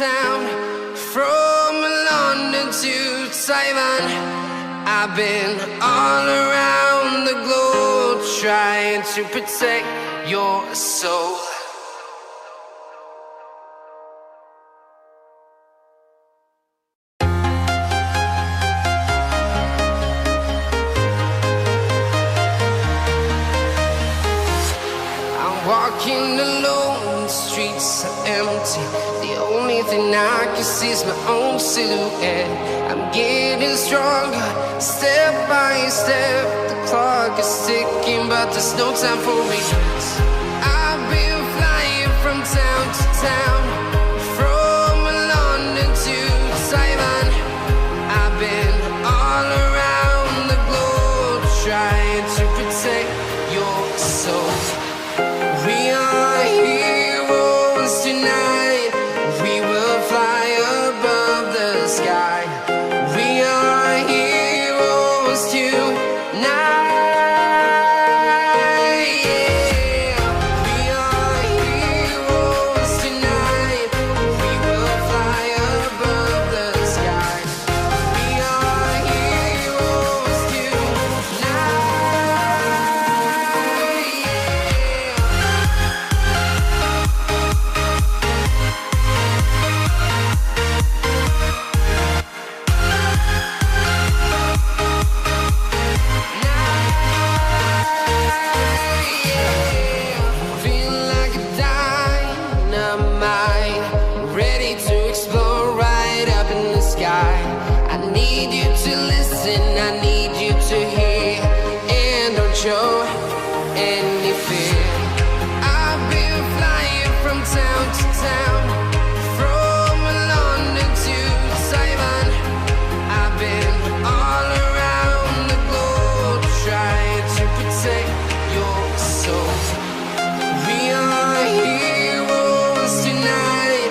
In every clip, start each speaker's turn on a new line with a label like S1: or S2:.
S1: town, from London to Taiwan. I've been all around the globe trying to protect your soul. Walking alone, the streets are empty. The only thing I can see is my own silhouette. I'm getting stronger, step by step. The clock is ticking, but there's no time for regrets. I've been flying from town to town, from London to Taiwan. I've been all around the globe trying to protect your soul. We are heroes tonight. We will fly above the sky. We are heroes tonight. Yeah. We are heroes tonight. We will fly above the sky. We are heroes tonight. Feel like a dynamite, ready to explode right up in the sky. I need you to listen, I need you to hear, and don't show any fear. I've been flying from town to town, from London to Taiwan. I've been all around the globe trying to protect your soul. We are heroes tonight.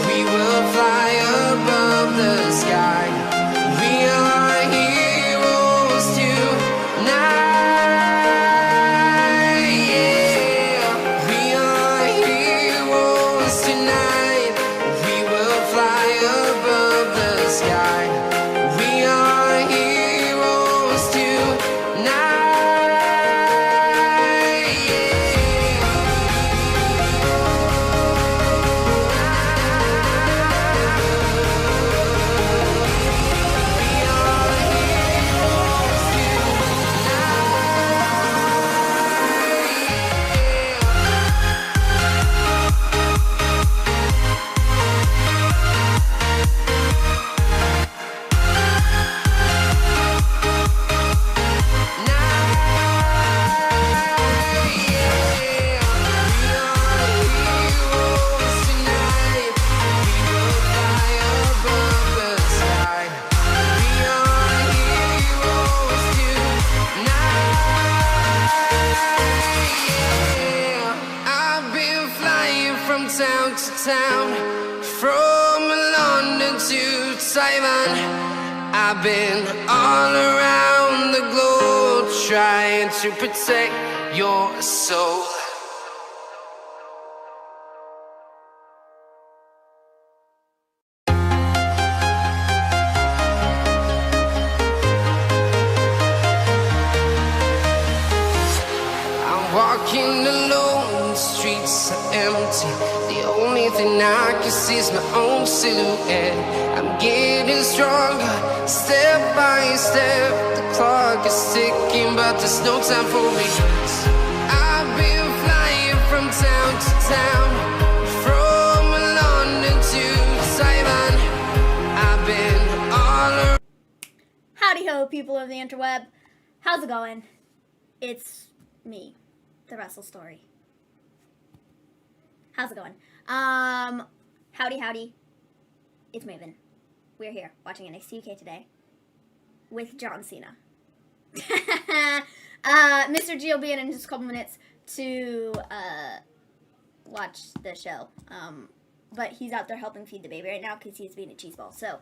S1: We will fly above the sky. We are heroes tonight. Yeah. We are heroes tonight. We will fly above the sky. We are heroes tonight. Town to town, from London to Taiwan. I've been all around the globe trying to protect your soul. I'm walking alone, the streets are empty. The only thing I can see is my own silhouette. I'm getting stronger, step by step. The clock is ticking, but there's no time for regrets. I've been flying from town to town, from London to Taiwan. I've been all around.
S2: Howdy ho, people of the interweb. How's it going? It's me, the Wrestle Story. How's it going? Howdy. It's Maven. We're here watching NXT UK today with John Cena. Mr. G will be in just a couple minutes to watch the show. But he's out there helping feed the baby right now because he's being a cheese ball. So,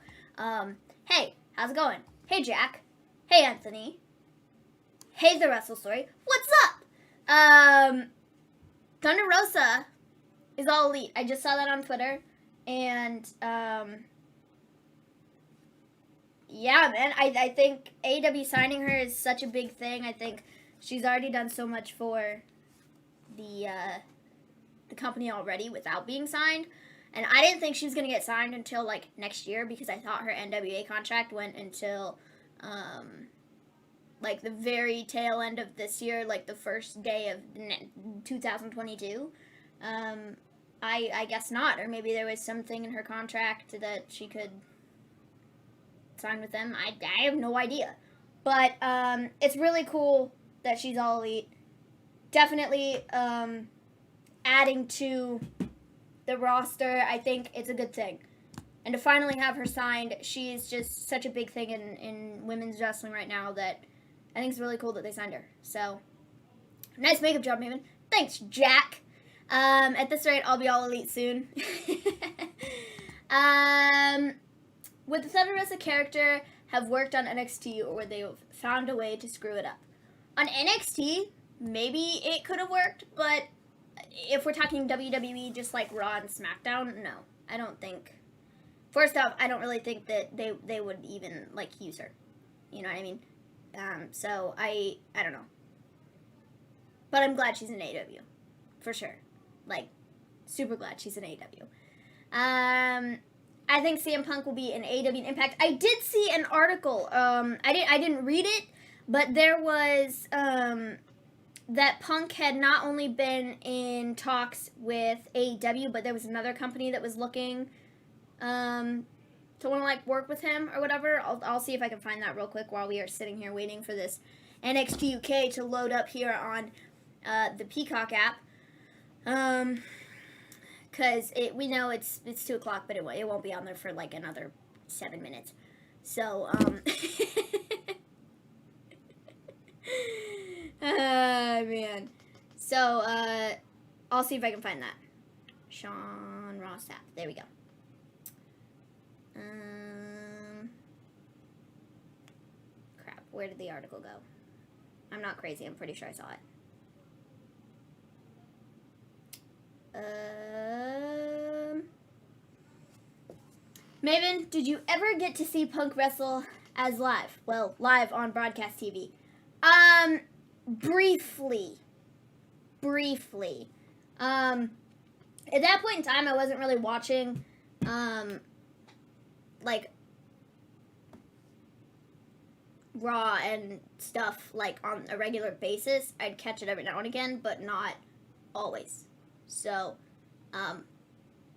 S2: hey, how's it going? Hey, Jack. Hey, Anthony. Hey, the Wrestle Story. What's up? Thunder Rosa is all elite. I just saw that on Twitter, And, yeah, man, I think AEW signing her is such a big thing. I think she's already done so much for the company already without being signed. And I didn't think she was going to get signed until, like, next year because I thought her NWA contract went until, like, the very tail end of this year, like, the first day of 2022. I guess not. Or maybe there was something in her contract that she could sign with them. I have no idea. But it's really cool that she's all elite. Definitely adding to the roster. I think it's a good thing. And to finally have her signed, she's just such a big thing in women's wrestling right now that I think it's really cool that they signed her. So, nice makeup job, Maven. Thanks, Jack. At this rate, I'll be all elite soon. Would the Thunder Rosa character have worked on NXT, or would they have found a way to screw it up? On NXT, maybe it could have worked, but if we're talking WWE, just like Raw and SmackDown, no. I don't think. First off, I don't really think that they would even, like, use her. You know what I mean? So, I don't know. But I'm glad she's in AEW. For sure. Like, super glad she's in AEW. I think CM Punk will be in AEW and Impact. I did see an article. I didn't read it, but there was that Punk had not only been in talks with AEW, but there was another company that was looking to want to, like, work with him or whatever. I'll see if I can find that real quick while we are sitting here waiting for this NXT UK to load up here on the Peacock app. Because we know it's 2 o'clock, but it won't be on there for, like, another 7 minutes. So, man. So, I'll see if I can find that. Sean Ross app. There we go. Crap. Where did the article go? I'm not crazy. I'm pretty sure I saw it. Maven, did you ever get to see Punk wrestle as live? Well, live on broadcast TV. Briefly. At that point in time, I wasn't really watching, like, Raw and stuff, like, on a regular basis. I'd catch it every now and again, but not always. So,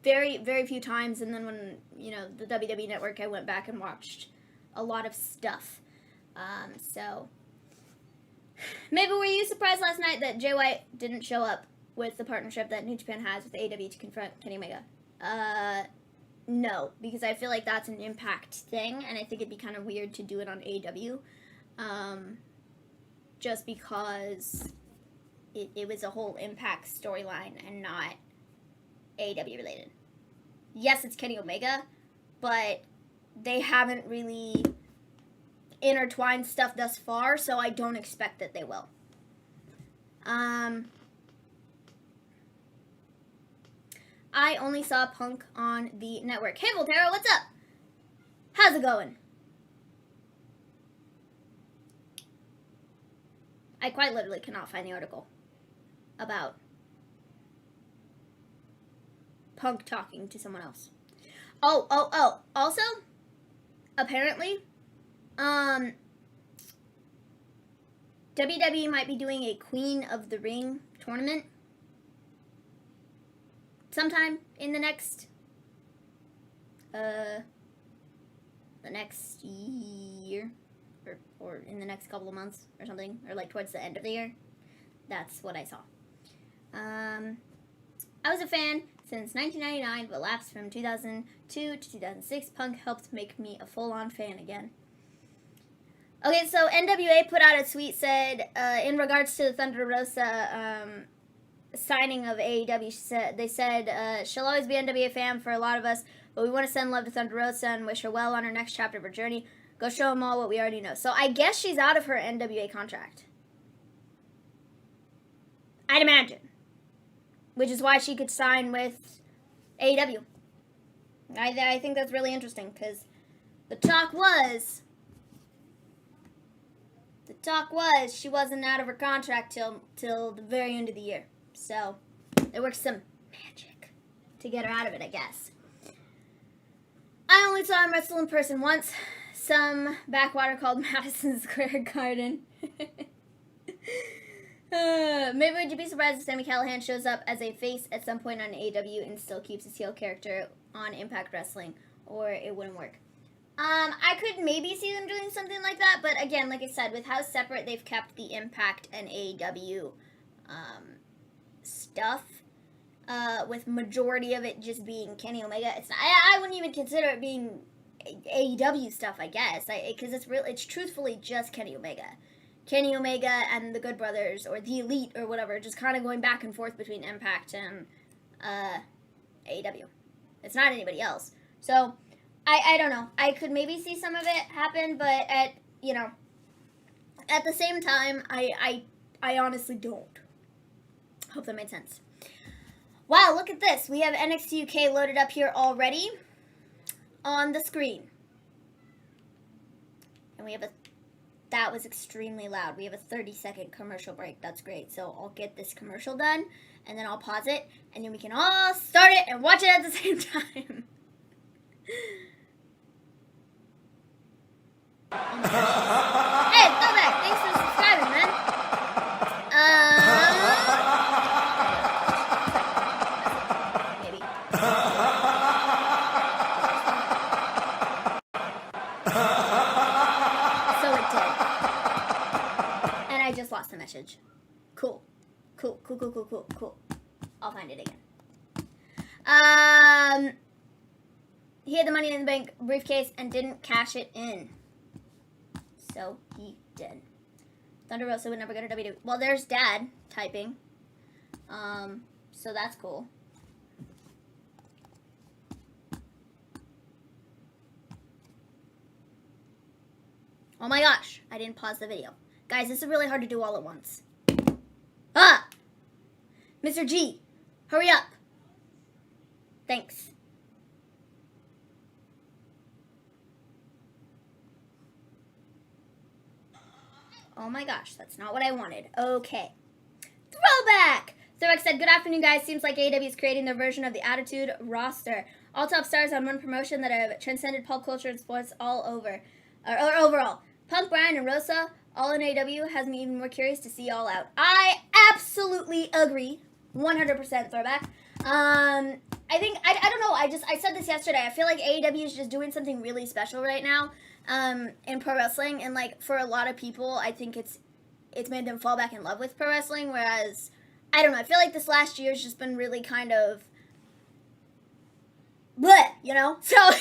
S2: very, very few times, and then when, you know, the WWE Network, I went back and watched a lot of stuff. So, maybe were you surprised last night that Jay White didn't show up with the partnership that New Japan has with AEW to confront Kenny Omega? No, because I feel like that's an Impact thing, and I think it'd be kind of weird to do it on AEW, just because it was a whole Impact storyline and not AEW related. Yes, it's Kenny Omega, but they haven't really intertwined stuff thus far, so I don't expect that they will. I only saw Punk on the network. Hey, Volterra, what's up? How's it going? I quite literally cannot find the article about Punk talking to someone else. Oh. Also, apparently, WWE might be doing a Queen of the Ring tournament sometime in the next year, or in the next couple of months or something, or like towards the end of the year. That's what I saw. I was a fan since 1999, but lapsed from 2002 to 2006. Punk helped make me a full-on fan again. Okay, so NWA put out a tweet, said, in regards to the Thunder Rosa signing of AEW, they said, she'll always be NWA fan for a lot of us, but we want to send love to Thunder Rosa and wish her well on her next chapter of her journey. Go show them all what we already know. So I guess she's out of her NWA contract. I'd imagine. Which is why she could sign with AEW. I think that's really interesting because the talk was she wasn't out of her contract till the very end of the year. So there works some magic to get her out of it, I guess. I only saw him wrestle in person once. Some backwater called Madison Square Garden. Maybe would you be surprised if Sami Callihan shows up as a face at some point on AEW and still keeps his heel character on Impact Wrestling, or it wouldn't work? I could maybe see them doing something like that, but again, like I said, with how separate they've kept the Impact and AEW stuff, with majority of it just being Kenny Omega, it's not, I wouldn't even consider it being AEW stuff, I guess, because it's truthfully just Kenny Omega. Kenny Omega and the Good Brothers, or the Elite, or whatever, just kind of going back and forth between Impact and AEW. It's not anybody else. So, I don't know. I could maybe see some of it happen, but at the same time, I honestly don't. Hope that made sense. Wow, look at this. We have NXT UK loaded up here already on the screen. And we have that was extremely loud. We have a 30-second commercial break. That's great. So I'll get this commercial done, and then I'll pause it, and then we can all start it and watch it at the same time. Hey, Throwback, thanks for subscribing, man. Maybe. So it did. And I just lost the message. Cool. Cool. I'll find it again. He had the Money in the Bank briefcase and didn't cash it in. So he did. Thunder Rosa would never go to WWE. Well, there's Dad typing. So that's cool. Oh my gosh, I didn't pause the video. Guys, this is really hard to do all at once. Ah! Mr. G, hurry up. Thanks. Oh my gosh, that's not what I wanted. Okay. Throwback! Throwback said, good afternoon, guys. Seems like AEW is creating their version of the Attitude roster. All top stars on one promotion that have transcended pop culture and sports all over. Or overall. Punk, Bryan, and Rosa, all in AEW, has me even more curious to see All Out. I absolutely agree. 100% Throwback. I think, I don't know, I said this yesterday. I feel like AEW is just doing something really special right now. In pro wrestling, and like for a lot of people, I think it's made them fall back in love with pro wrestling, whereas I don't know, I feel like this last year's just been really kind of bleh, so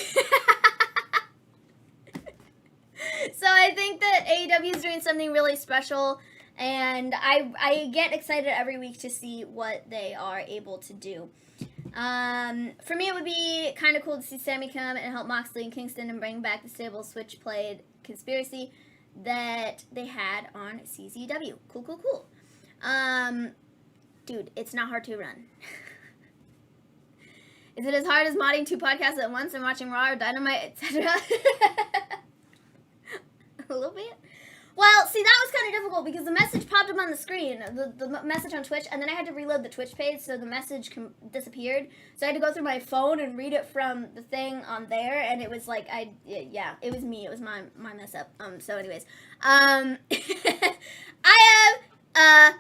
S2: so I think that AEW is doing something really special, and I get excited every week to see what they are able to do. For me, it would be kind of cool to see Sammy come and help Moxley and Kingston and bring back the stable switch-played conspiracy that they had on CZW. Cool. Dude, it's not hard to run. Is it as hard as modding 2 podcasts at once and watching Raw or Dynamite, etc.? A little bit. Well, see, that was kind of difficult because the message popped up on the screen, the message on Twitch, and then I had to reload the Twitch page, so the message disappeared. So I had to go through my phone and read it from the thing on there, and it was like, yeah, it was me. It was my mess up. So anyways, I have,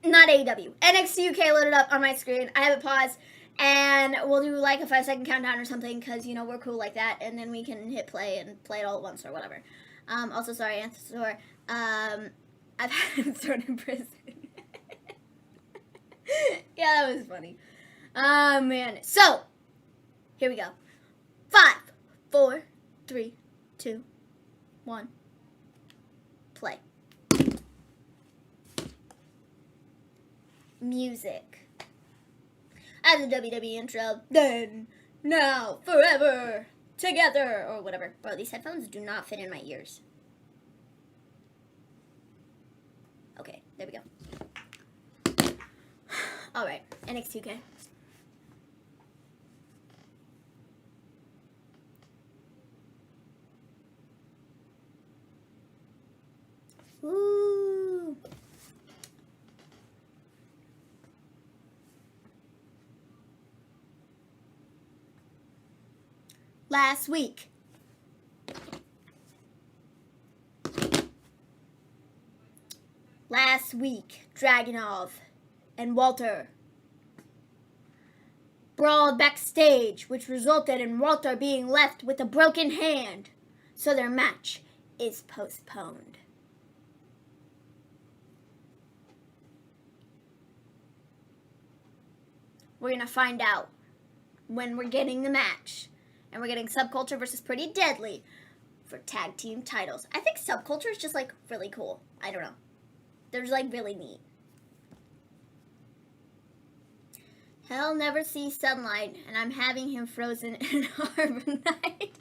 S2: not AEW. NXT UK loaded up on my screen. I have it paused. And we'll do like a 5-second countdown or something because, we're cool like that. And then we can hit play and play it all at once or whatever. Also, sorry, Answer. I've had him thrown in prison. Yeah, that was funny. Oh, man. So, here we go. 5, 4, 3, 2, 1. Play. Music. I have the WWE intro. Then, now, forever, together, or whatever. Bro, these headphones do not fit in my ears. Okay, there we go. Alright, NXT UK. Woo! Last week, Dragunov and Walter brawled backstage, which resulted in Walter being left with a broken hand, so their match is postponed. We're going to find out when we're getting the match. And we're getting Subculture versus Pretty Deadly for tag team titles. I think Subculture is just, like, really cool. I don't know. They're just, like, really neat. Hell never sees sunlight, and I'm having him frozen in Carbonite.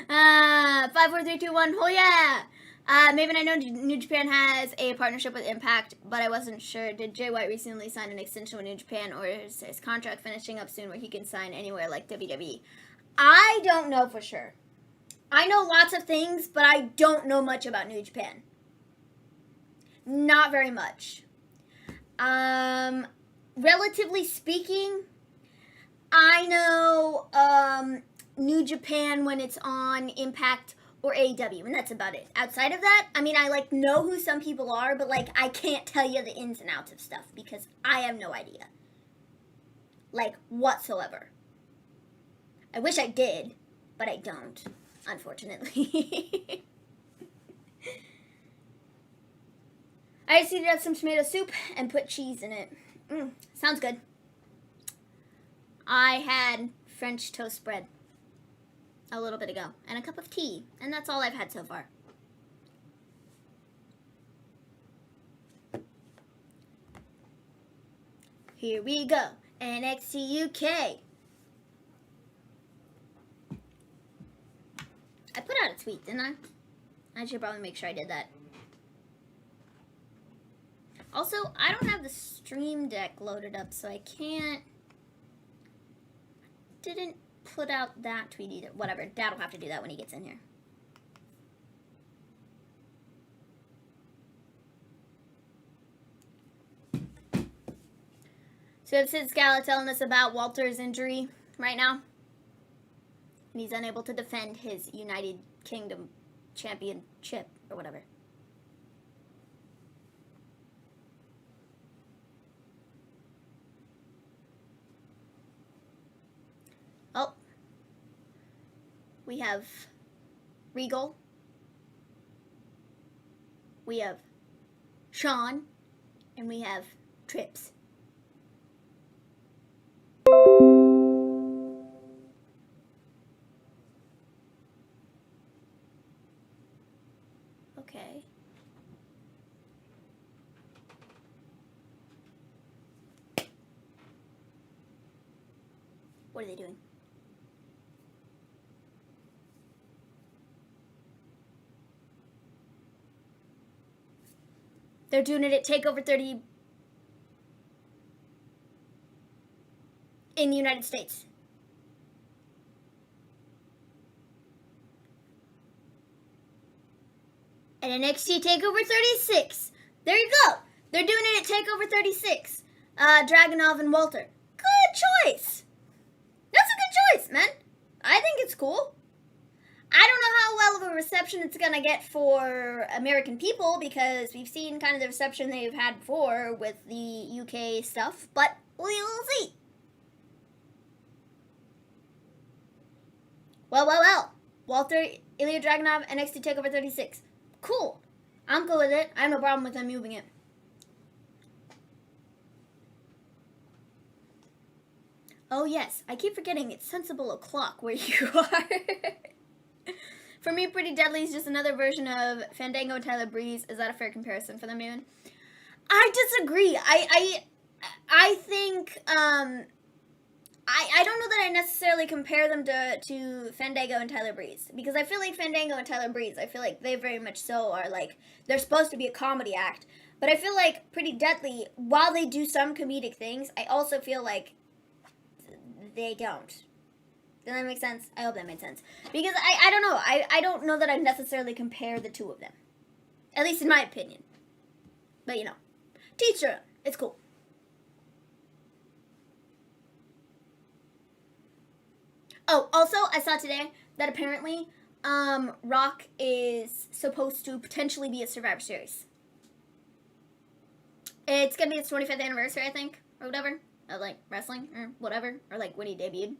S2: 5, 4, 3, 2, 1, oh yeah! Maven, I know New Japan has a partnership with Impact, but I wasn't sure. Did Jay White recently sign an extension with New Japan, or is his contract finishing up soon where he can sign anywhere like WWE? I don't know for sure. I know lots of things, but I don't know much about New Japan. Not very much. Relatively speaking, I know New Japan when it's on Impact or AEW, and that's about it. Outside of that, I mean, I, like, know who some people are, but, like, I can't tell you the ins and outs of stuff because I have no idea. Like, whatsoever. I wish I did, but I don't, unfortunately. I just heated up some tomato soup and put cheese in it. Sounds good. I had French toast bread a little bit ago, and a cup of tea, and that's all I've had so far. Here we go, NXT UK. I put out a tweet, didn't I? I should probably make sure I did that. Also, I don't have the Stream Deck loaded up, so I didn't put out that tweet either. Whatever, Dad will have to do that when he gets in here. So if Sid Scala telling us about Walter's injury right now, and he's unable to defend his United Kingdom championship or whatever. Oh, we have Regal, we have Sean, and we have Trips. Okay. What are they doing? They're doing it at TakeOver 30 in the United States. And NXT TakeOver 36. There you go. They're doing it at TakeOver 36. Dragunov and Walter. Good choice. That's a good choice, man. I think it's cool. I don't know how well of a reception it's going to get for American people because we've seen kind of the reception they've had before with the UK stuff, but we'll see. Well. Walter, Ilya Dragunov, NXT TakeOver 36. Cool. I'm cool with it. I have no problem with them moving it. Oh, yes. I keep forgetting it's Sensible O'Clock where you are. For me, Pretty Deadly is just another version of Fandango and Tyler Breeze. Is that a fair comparison for them, even? I disagree. I think, I don't know that I necessarily compare them to Fandango and Tyler Breeze. Because I feel like Fandango and Tyler Breeze, I feel like they very much so are like, they're supposed to be a comedy act. But I feel like Pretty Deadly, while they do some comedic things, I also feel like they don't. Does that make sense? I hope that made sense. Because I don't know. I don't know that I necessarily compare the two of them. At least in my opinion. But, you know. Teach your own. It's cool. Oh, also, I saw today that apparently Rock is supposed to potentially be a Survivor Series. It's going to be its 25th anniversary, I think, or whatever. Of, like, wrestling, or whatever. Or, like, when he debuted.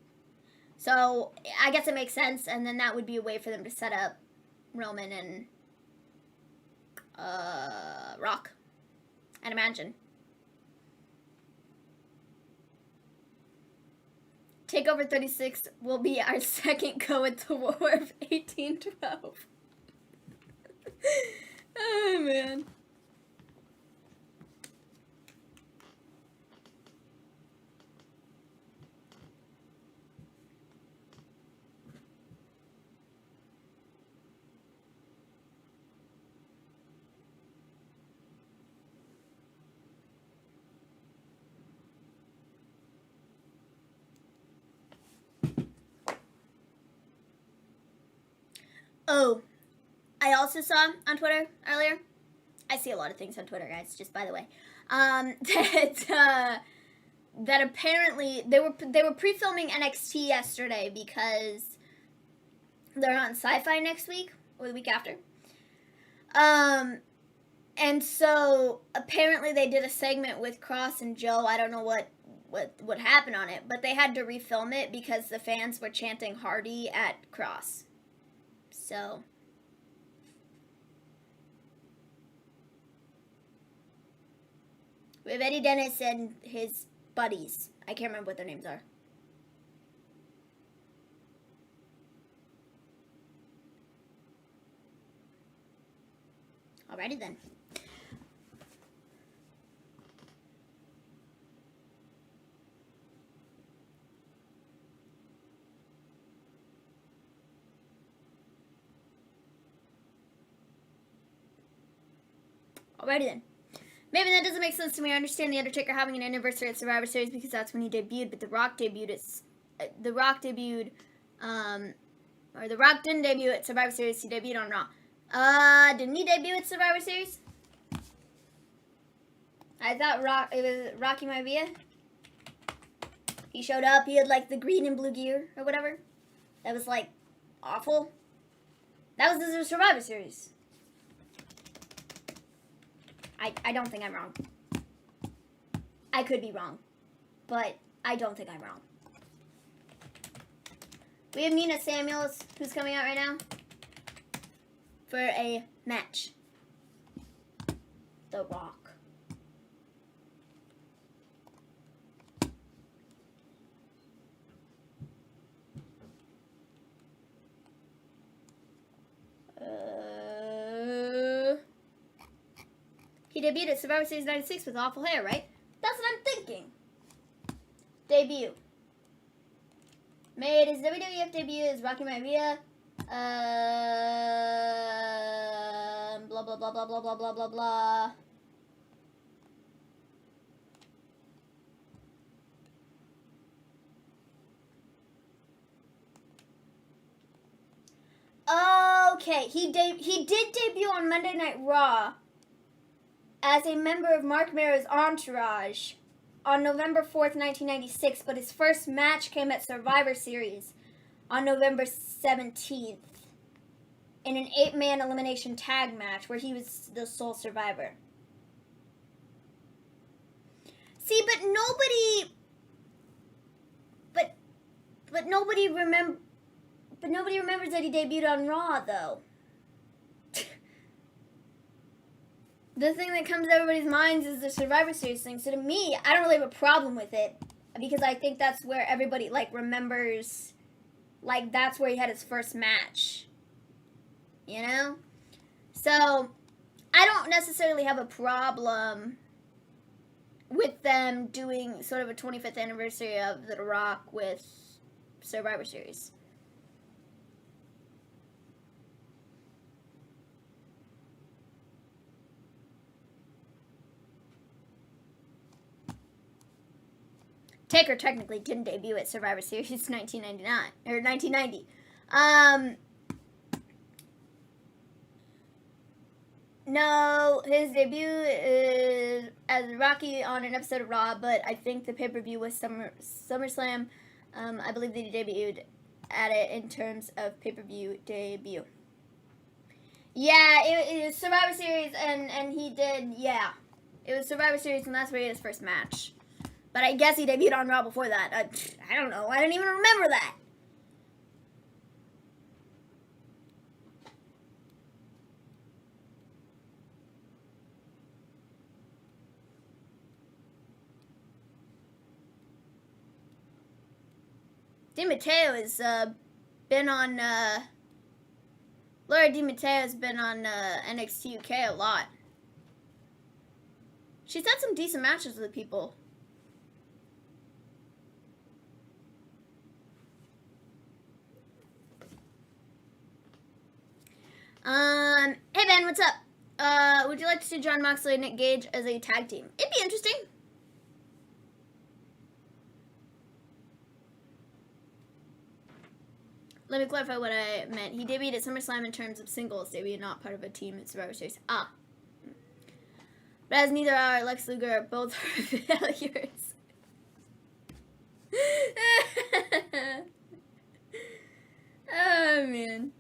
S2: So, I guess it makes sense, and then that would be a way for them to set up Roman and Rock, I'd imagine. Takeover 36 will be our second go at the War of 1812. Oh, man. Oh, I also saw on Twitter earlier. I see a lot of things on Twitter, guys, just by the way. That apparently they were pre-filming NXT yesterday because they're on Sci-Fi next week or the week after. And so apparently they did a segment with Cross and Joe. I don't know what happened on it, but they had to refilm it because the fans were chanting Hardy at Cross. So we have Eddie Dennis and his buddies. I can't remember what their names are. Alrighty then. Alrighty then. Maybe that doesn't make sense to me. I understand The Undertaker having an anniversary at Survivor Series because that's when he debuted, but The Rock didn't debut at Survivor Series, he debuted on Raw. Didn't he debut at Survivor Series? I thought it was Rocky Maivia. He showed up, he had like the green and blue gear or whatever. That was like awful. That was the Survivor Series. I don't think I'm wrong. I could be wrong, but I don't think I'm wrong. We have Nina Samuels, who's coming out right now, for a match. The Rock. He debuted at Survivor Series 96 with awful hair, right? That's what I'm thinking. Debut. Made his WWF debut as Rocky Maivia. Blah, blah, blah, blah, blah, blah, blah, blah, blah. Okay, he did debut on Monday Night Raw as a member of Mark Mero's entourage on November 4th, 1996, but his first match came at Survivor Series on November 17th in an 8-man elimination tag match where he was the sole survivor. See, but nobody remembers that he debuted on Raw, though. The thing that comes to everybody's minds is the Survivor Series thing. So to me, I don't really have a problem with it because I think that's where everybody like remembers, like that's where he had his first match. You know? So I don't necessarily have a problem with them doing sort of a 25th anniversary of The Rock with Survivor Series. Taker technically didn't debut at Survivor Series 1999 or 1990. No, his debut is as Rocky on an episode of Raw, but I think the pay-per-view was SummerSlam. I believe that he debuted at it in terms of pay-per-view debut. Yeah, it was Survivor Series, and he did, yeah. It was Survivor Series, and that's where he had his first match. But I guess he debuted on Raw before that. I don't know. I don't even remember that. DiMatteo has been on, Laura DiMatteo has been on NXT UK a lot. She's had some decent matches with people. Hey Ben, what's up? Would you like to see Jon Moxley and Nick Gage as a tag team? It'd be interesting. Let me clarify what I meant. He debuted at SummerSlam in terms of singles debut, not part of a team at Survivor Series. Ah. But as neither are Lex Luger, both are failures. Oh, man.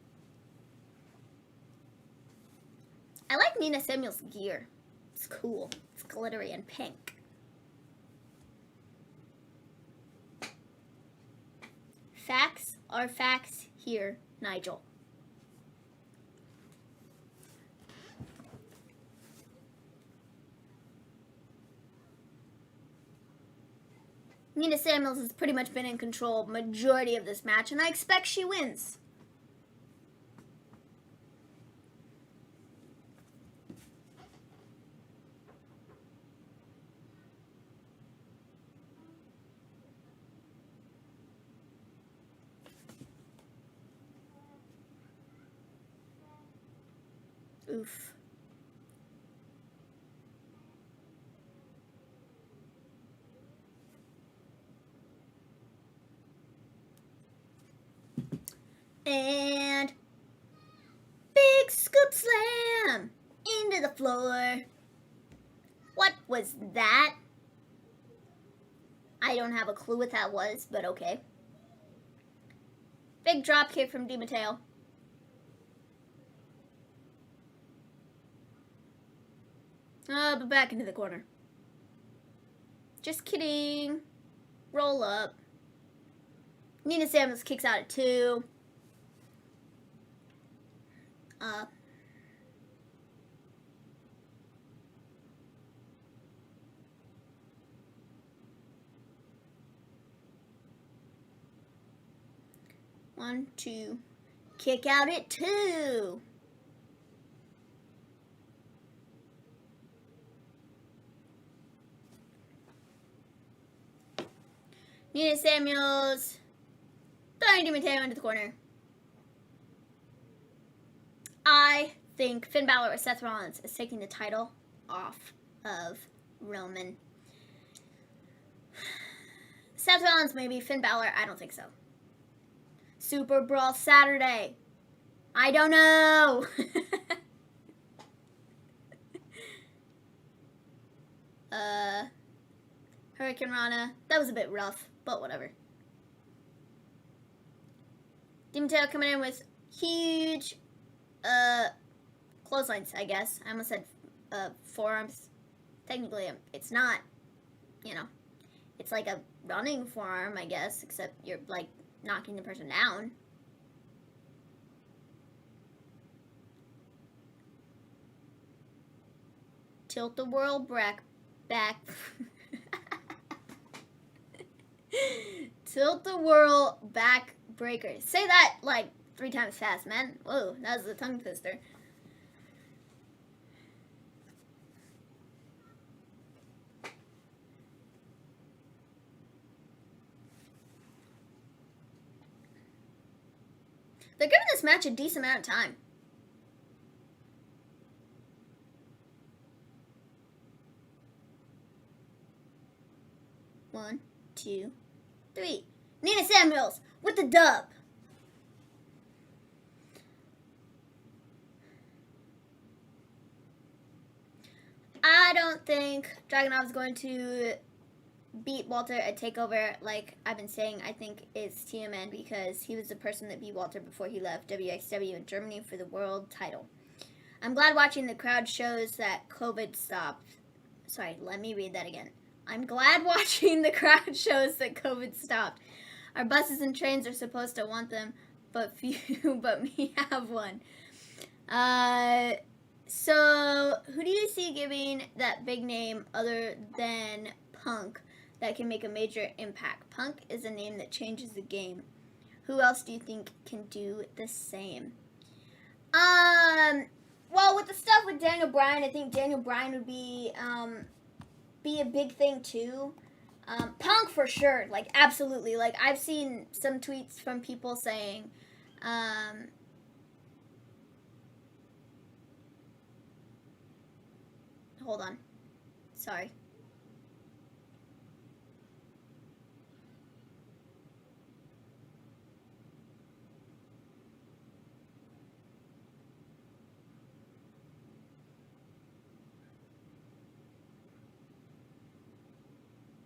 S2: I like Nina Samuel's gear. It's cool. It's glittery and pink. Facts are facts here, Nigel. Nina Samuels has pretty much been in control majority of this match, and I expect she wins. Oof. And big scoop slam into the floor. What was that? I don't have a clue what that was, but okay. Big drop kick from DiMatteo. But back into the corner. Just kidding. Roll up. Nina Samuels kicks out at 2. Up. One, two. Kick out at 2. Nina Samuels throwing DiMatteo into the corner. I think Finn Balor or Seth Rollins is taking the title off of Roman. Seth Rollins maybe, Finn Balor, I don't think so. Super Brawl Saturday. I don't know. Hurricane Rana. That was a bit rough, but whatever. DiMatteo coming in with huge clotheslines, I guess. I almost said forearms. Technically, it's not, you know, it's like a running forearm, I guess, except you're, like, knocking the person down. Tilt the world back. Tilt the world back breaker. Say that like 3 times fast, man. Whoa, that was a tongue twister. They're giving this match a decent amount of time. One, 2, 3. Nina Samuels with the dub. I don't think Dragunov's going to beat Walter at TakeOver like I've been saying. I think it's TMN because he was the person that beat Walter before he left WXW in Germany for the world title. I'm glad watching the crowd shows that COVID stopped. Sorry, let me read that again. I'm glad watching the crowd shows that COVID stopped. Our buses and trains are supposed to want them, but few but me have one. So, who do you see giving that big name other than Punk that can make a major impact? Punk is a name that changes the game. Who else do you think can do the same? Well, with the stuff with Daniel Bryan, I think Daniel Bryan would be a big thing too. Punk for sure, like absolutely. Like I've seen some tweets from people saying, hold on, sorry.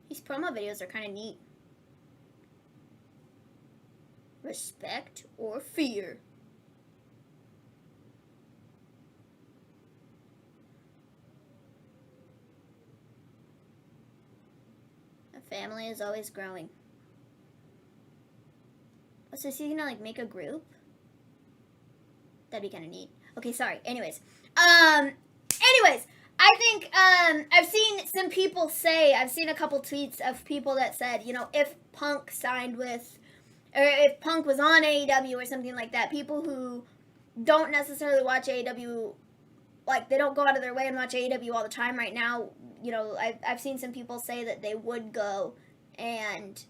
S2: These promo videos are kind of neat. Respect or fear? A family is always growing. So is he gonna like make a group? That'd be kind of neat. Okay, sorry. Anyways, I think I've seen some people say, I've seen a couple tweets of people that said, you know, if Punk signed with, or if Punk was on AEW or something like that, people who don't necessarily watch AEW, like they don't go out of their way and watch AEW all the time right now, you know, I've seen some people say that they would go and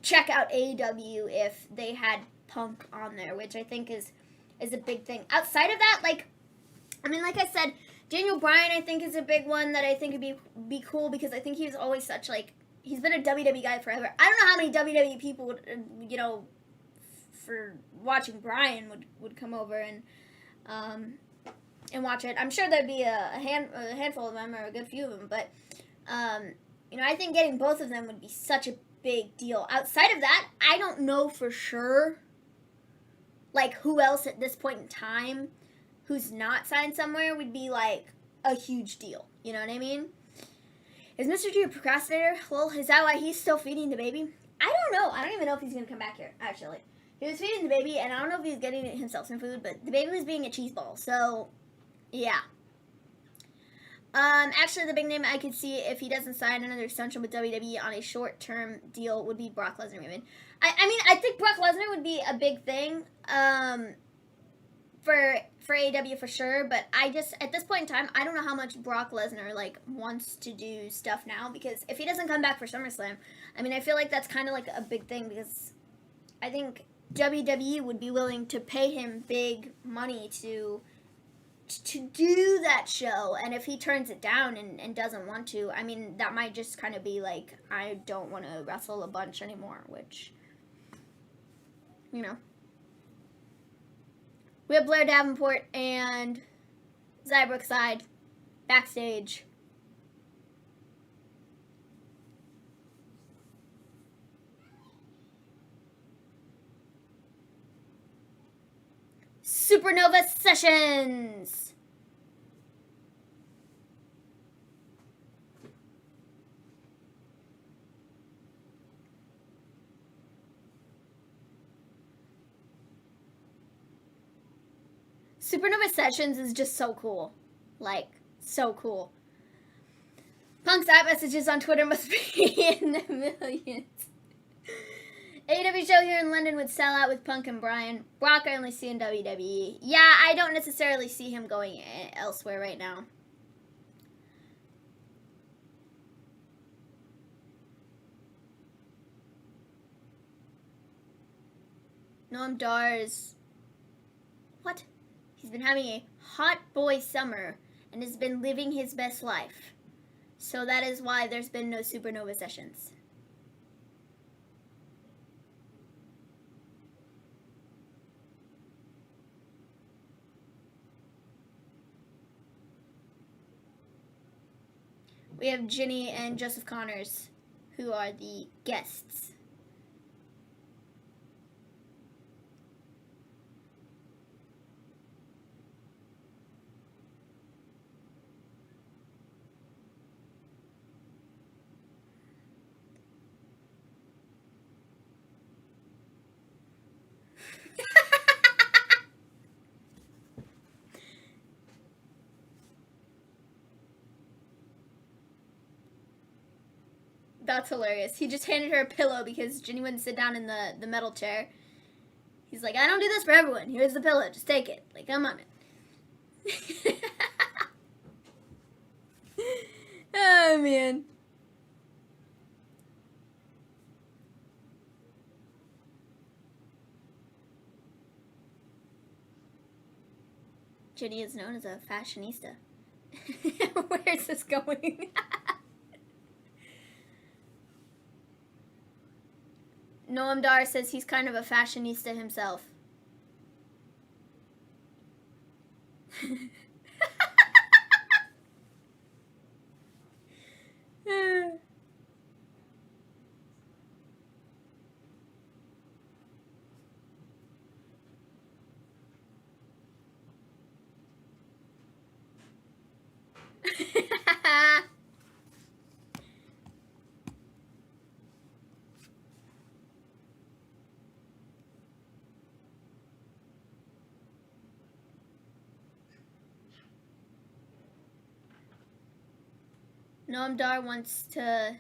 S2: check out AEW if they had Punk on there, which I think is a big thing. Outside of that, like, I mean, like I said, Daniel Bryan, I think, is a big one that I think would be cool because I think he was always such, like, he's been a WWE guy forever. I don't know how many WWE people would, you know, for watching Bryan would come over and watch it. I'm sure there'd be a handful of them or a good few of them, but, you know, I think getting both of them would be such a big deal. Outside of that, I don't know for sure, like, who else at this point in time who's not signed somewhere would be, like, a huge deal. You know what I mean? Is Mr. G a procrastinator? Well, is that why he's still feeding the baby? I don't know. I don't even know if he's going to come back here, actually. He was feeding the baby, and I don't know if he's getting himself some food, but the baby was being a cheese ball, so, yeah. Actually, the big name I could see if he doesn't sign another extension with WWE on a short-term deal would be Brock Lesnar, Maven. I mean, I think Brock Lesnar would be a big thing, for AEW for sure, but I just, at this point in time, I don't know how much Brock Lesnar, like, wants to do stuff now, because if he doesn't come back for SummerSlam, I mean, I feel like that's kind of, like, a big thing, because I think WWE would be willing to pay him big money to do that show, and if he turns it down and doesn't want to, I mean, that might just kind of be, like, I don't want to wrestle a bunch anymore, which, you know. We have Blair Davenport and Xia Brookside backstage. Supernova Sessions. Supernova Sessions is just so cool. Like, so cool. Punk's app messages on Twitter must be in the millions. AEW show here in London would sell out with Punk and Bryan. Brock I only see in WWE. Yeah, I don't necessarily see him going elsewhere right now. Noam Dar's... What? He's been having a hot boy summer and has been living his best life. So that is why there's been no Supernova Sessions. We have Ginny and Joseph Connors, who are the guests. That's hilarious. He just handed her a pillow because Ginny wouldn't sit down in the metal chair. He's like, I don't do this for everyone. Here's the pillow. Just take it. Like, come on. Oh, man. Ginny is known as a fashionista. Where is this going? Noam Dar says he's kind of a fashionista himself. Noam Dar wants to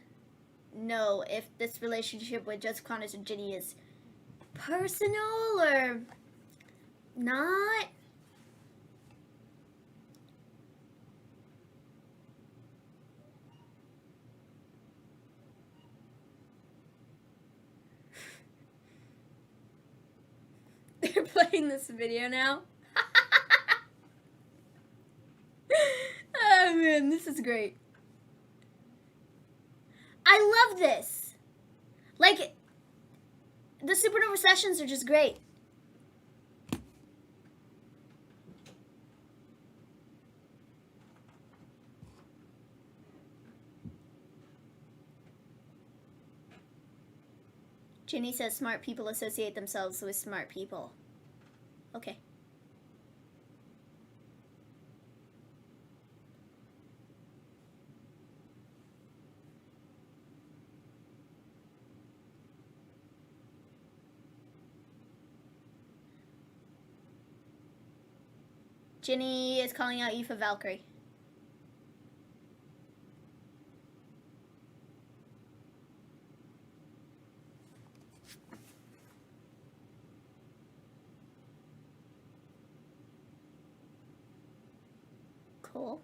S2: know if this relationship with Joseph Connors and Ginny is personal or not. They're playing this video now. Oh man, this is great. I love this. Like, the Supernova sessions are just great. Ginny says smart people associate themselves with smart people. Okay. Ginny is calling out Aoife Valkyrie. Cool.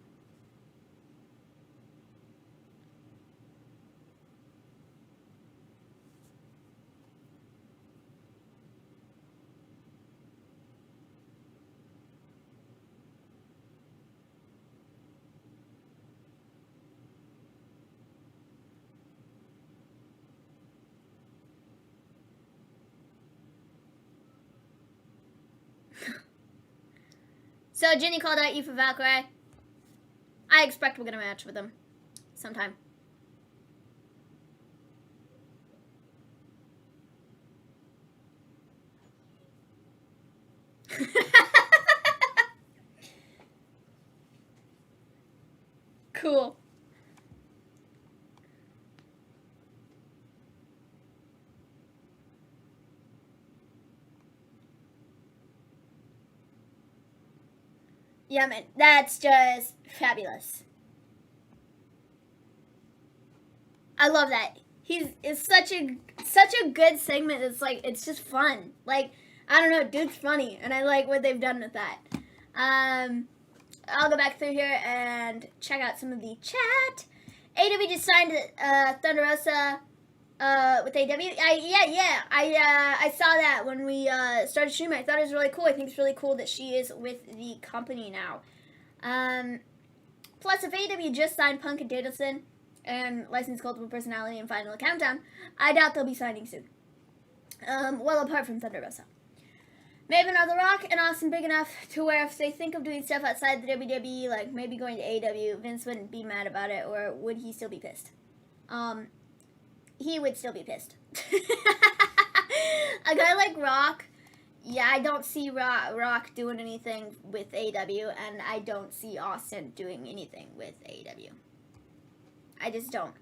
S2: So Ginny called out Aoife Valkyrie. I expect we're gonna match with them sometime. Cool. Yeah, man, that's just fabulous. I love that. It's such a good segment. It's like, it's just fun. Like, I don't know, dude's funny, and I like what they've done with that. I'll go back through here and check out some of the chat. AEW just signed Thunder Rosa with AEW. I saw that when we started streaming. I thought it was really cool. I think it's really cool that she is with the company now. Plus, if AEW just signed Punk and Danielson and licensed Multiple Personality and Final Countdown, I doubt they'll be signing soon. Well, apart from Thunder Rosa. Maven, are The Rock and Austin big enough to where if they think of doing stuff outside the WWE, like maybe going to AEW, Vince wouldn't be mad about it, or would he still be pissed? He would still be pissed. A guy like Rock, yeah, I don't see Rock doing anything with AEW, and I don't see Austin doing anything with AEW. I just don't.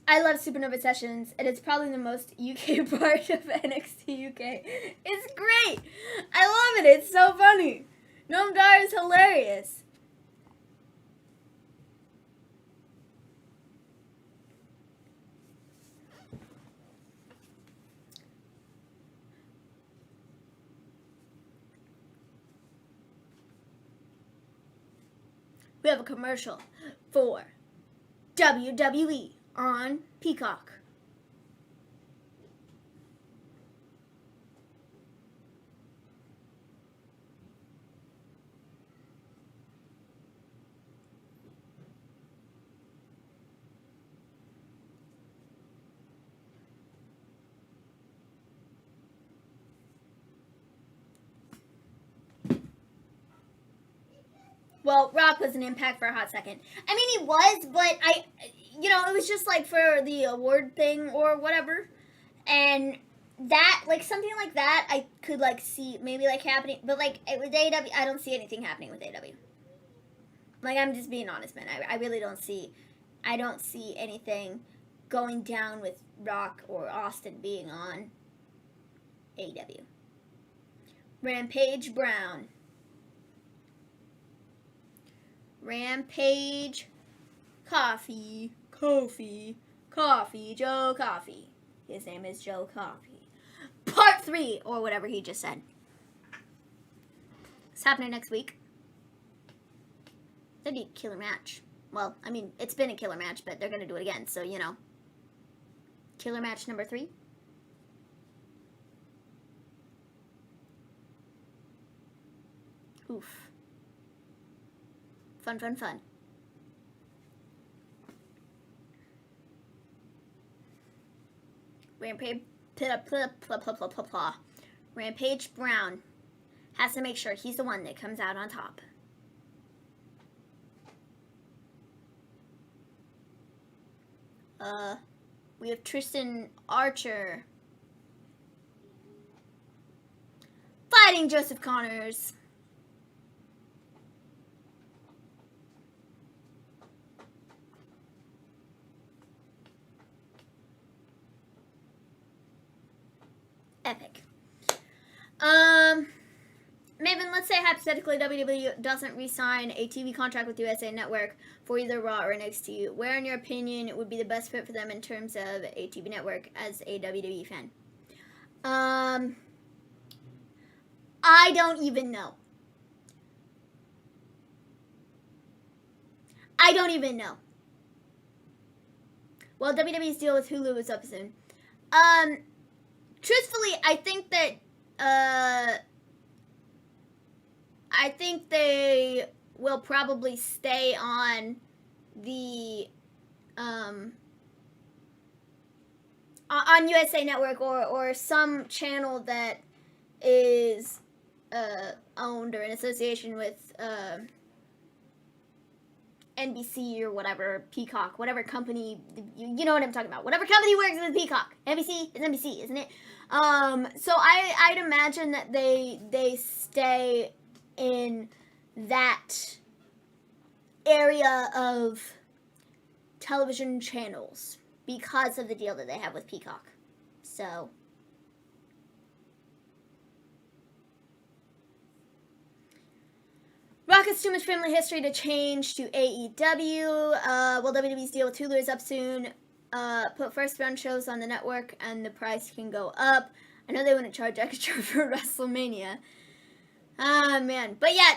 S2: I love Supernova Sessions, and it's probably the most UK part of NXT UK. It's great! I love it, it's so funny. Noam Dar is hilarious. We have a commercial for WWE on Peacock. Well, Rock was an Impact for a hot second. I mean, he was, but it was just like for the award thing or whatever. And that, like, something like that, I could, like, see maybe, like, happening. But, like, with AEW, I don't see anything happening with AEW. Like, I'm just being honest, man. I really don't see anything going down with Rock or Austin being on AEW. Rampage Brown. Rampage Coffee, Joe Coffee. His name is Joe Coffee. Part 3, or whatever he just said. It's happening next week. That'd be a killer match. Well, I mean, it's been a killer match, but they're going to do it again, so, you know. Killer match number 3. Oof. Fun, fun, fun. Rampage Brown has to make sure he's the one that comes out on top. We have Tristan Archer fighting Joseph Connors. Epic. Maven, let's say hypothetically WWE doesn't re-sign a TV contract with USA Network for either Raw or NXT. Where, in your opinion, would be the best fit for them in terms of a TV network as a WWE fan? I don't even know. Well, WWE's deal with Hulu is up soon. Truthfully, I think they will probably stay on the on USA Network or some channel that is owned or in association with NBC or whatever, Peacock, whatever company, you know what I'm talking about. Whatever company works with Peacock. NBC is NBC, isn't it? So I'd imagine that they stay in that area of television channels because of the deal that they have with Peacock. So Rock has too much family history to change to AEW. Well, WWE's deal with Hulu is up soon. Put first round shows on the network and the price can go up. I know they wouldn't charge extra for WrestleMania. Ah, man. But yeah,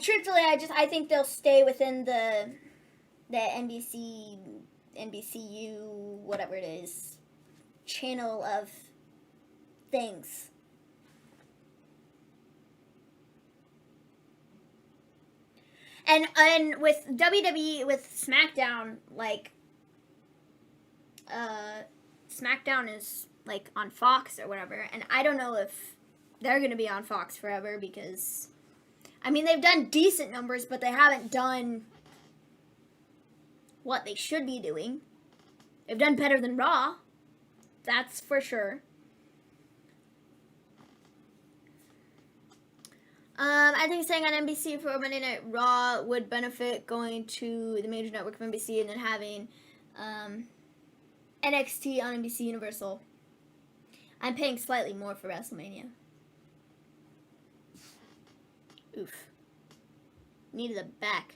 S2: truthfully, I think they'll stay within the NBCU, whatever it is, channel of things. And with WWE, with SmackDown, like, SmackDown is like on Fox or whatever. And I don't know if they're going to be on Fox forever because, I mean, they've done decent numbers, but they haven't done what they should be doing. They've done better than Raw. That's for sure. I think staying on NBC for Monday Night Raw would benefit going to the major network of NBC and then having NXT on NBC Universal. I'm paying slightly more for WrestleMania. Oof. Needed a back.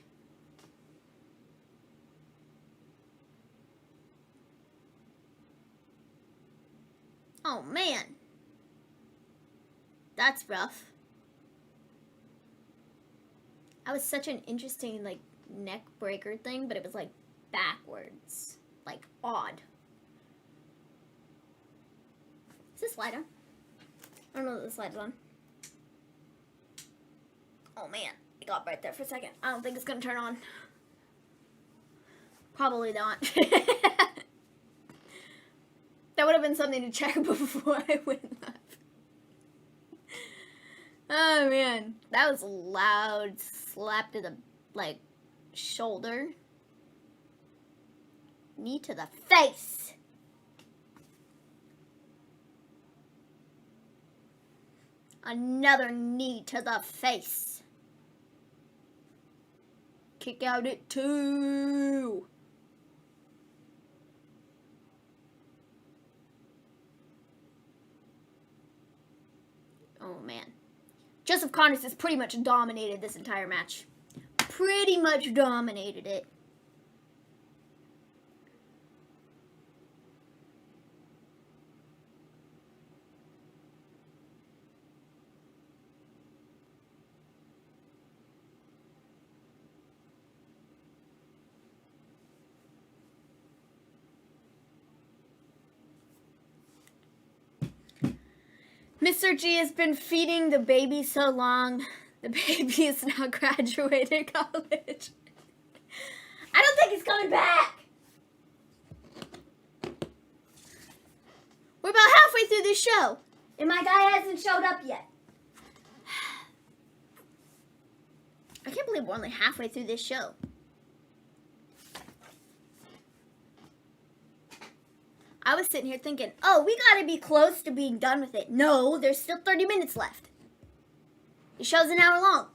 S2: Oh man. That's rough. That was such an interesting, like, neck breaker thing, but it was, like, backwards. Like, odd. Is this light on? I don't know that this light's on. Oh, man. It got right there for a second. I don't think it's going to turn on. Probably not. That would have been something to check before I went live. Oh, man. That was a loud slap to the, like, shoulder. Knee to the face. Another knee to the face. Kick out at 2. Oh, man. Joseph Connors has pretty much dominated this entire match. Pretty much dominated it. Mr. G has been feeding the baby so long. The baby is now graduated college. I don't think he's coming back. We're about halfway through this show, and my guy hasn't showed up yet. I can't believe we're only halfway through this show. I was sitting here thinking, oh, we gotta be close to being done with it. No, there's still 30 minutes left. The show's an hour long.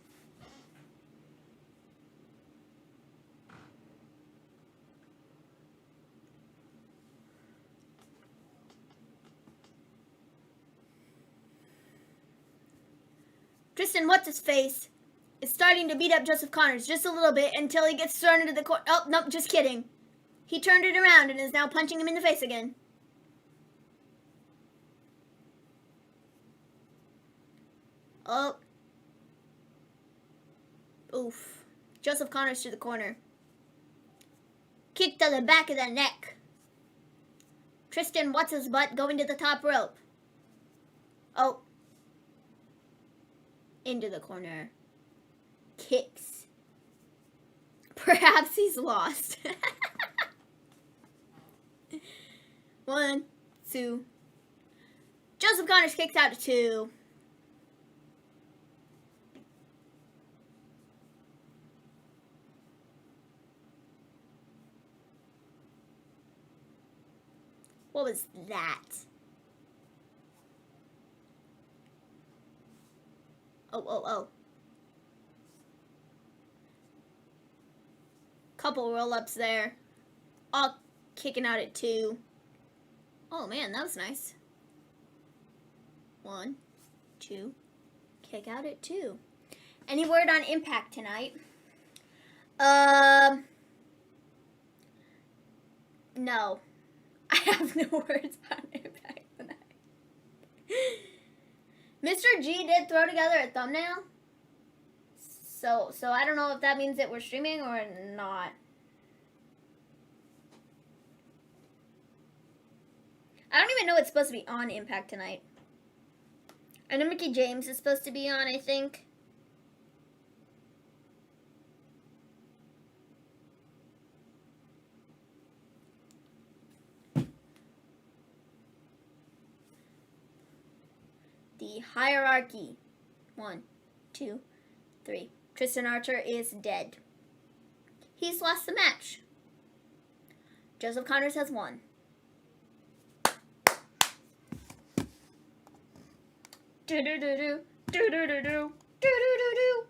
S2: Tristan What's-His-Face is starting to beat up Joseph Connors just a little bit until he gets thrown into the corner. Oh, nope, just kidding. He turned it around and is now punching him in the face again. Oh. Oof. Joseph Connors to the corner. Kick to the back of the neck. Tristan What's-His-Butt going to the top rope. Oh. Into the corner. Kicks. Perhaps he's lost. 1, 2. Joseph Connors kicks out to 2. What was that? Oh. Couple roll-ups there. All kicking out at 2. Oh man, that was nice. 1, 2. Kick out at 2. Any word on Impact tonight? No. I have no words on Impact tonight. Mr. G did throw together a thumbnail. So I don't know if that means that we're streaming or not. I don't even know what's supposed to be on Impact tonight. I know Mickey James is supposed to be on, I think. hierarchy. 1, 2, 3. Tristan Archer is dead. He's lost the match. Joseph Connors has won. Do-do-do-do. Do-do-do-do. Do-do-do-do.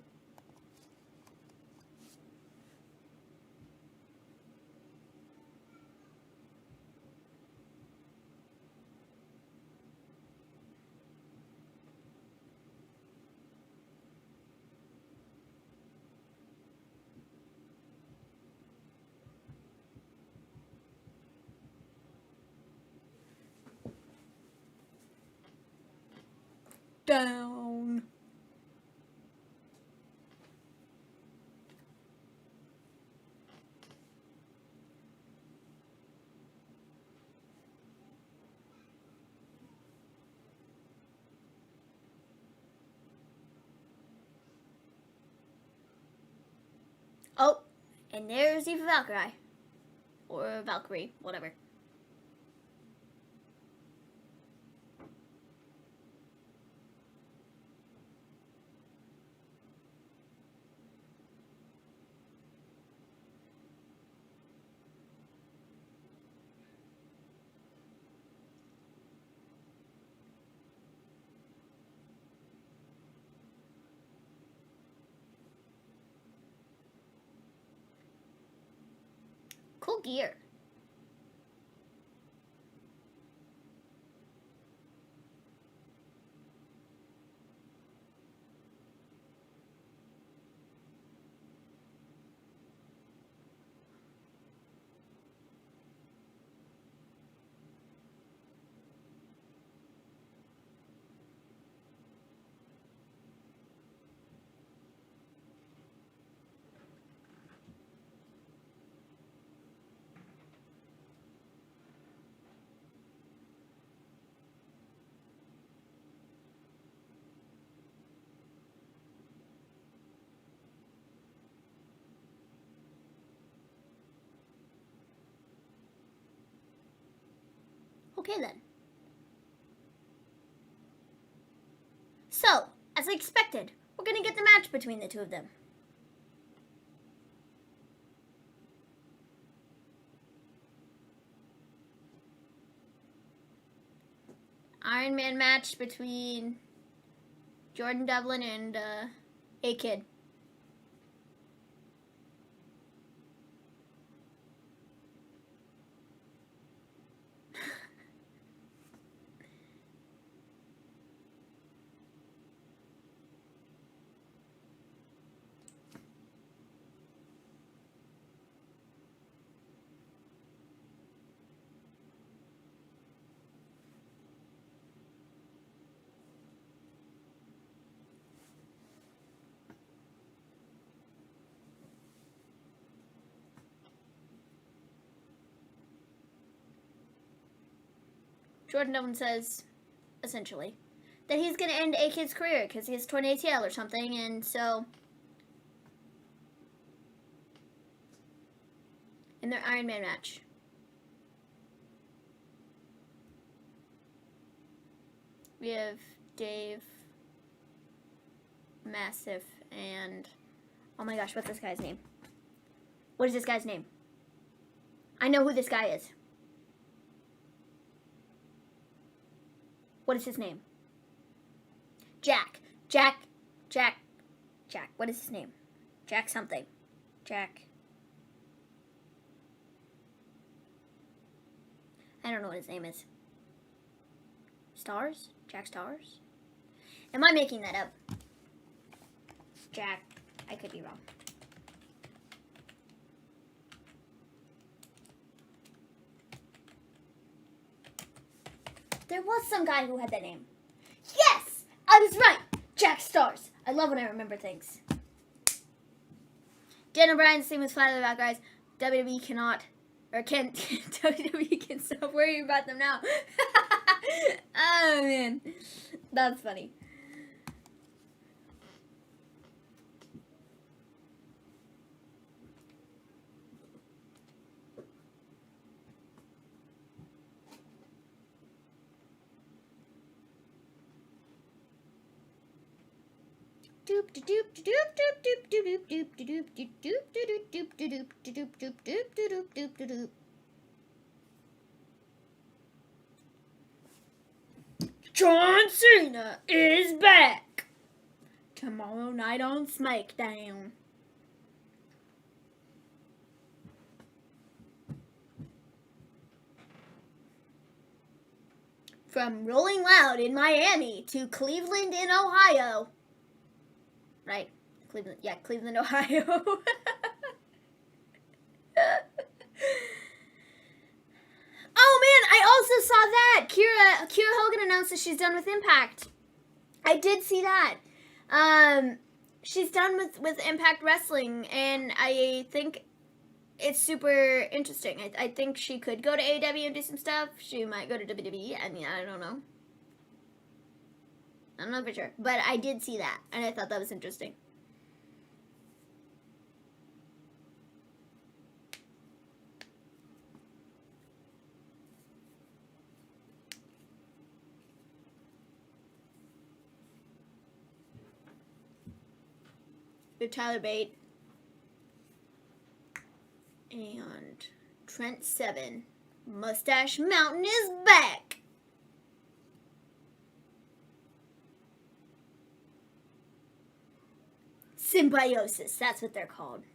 S2: Down. Oh, and there's Eva Valkyrie. Or Valkyrie, whatever. Cool gear. Okay then. So, as I expected, we're gonna get the match between the two of them. Iron Man match between Jordan Devlin and A-Kid. Jordan Devlin says, essentially, that he's going to end A-Kid's career because he has torn ACL or something, and so in their Iron Man match. We have Dave, Massive, and oh my gosh, what's this guy's name? What is this guy's name? I know who this guy is. What is his name? Jack. What is his name? Jack something. Jack. I don't know what his name is. Stars? Jack Stars? Am I making that up? Jack. I could be wrong. There was some guy who had that name. Yes! I was right! Jack Stars. I love when I remember things. Dan O'Brien's theme was finally about, guys. WWE cannot, or can't, WWE can stop worrying about them now. Oh, man. That's funny. John Cena is back tomorrow night on SmackDown. From Rolling Loud in Miami to Cleveland in Ohio. Right? Cleveland, yeah, Cleveland, Ohio. Oh man, I also saw that. Kira Hogan announced that she's done with Impact. I did see that. She's done with Impact Wrestling, and I think it's super interesting. I think she could go to AEW and do some stuff. She might go to WWE. I mean, I don't know. I'm not for sure. But I did see that, and I thought that was interesting. With Tyler Bate. And Trent Seven. Mustache Mountain is back. Symbiosis, that's what they're called.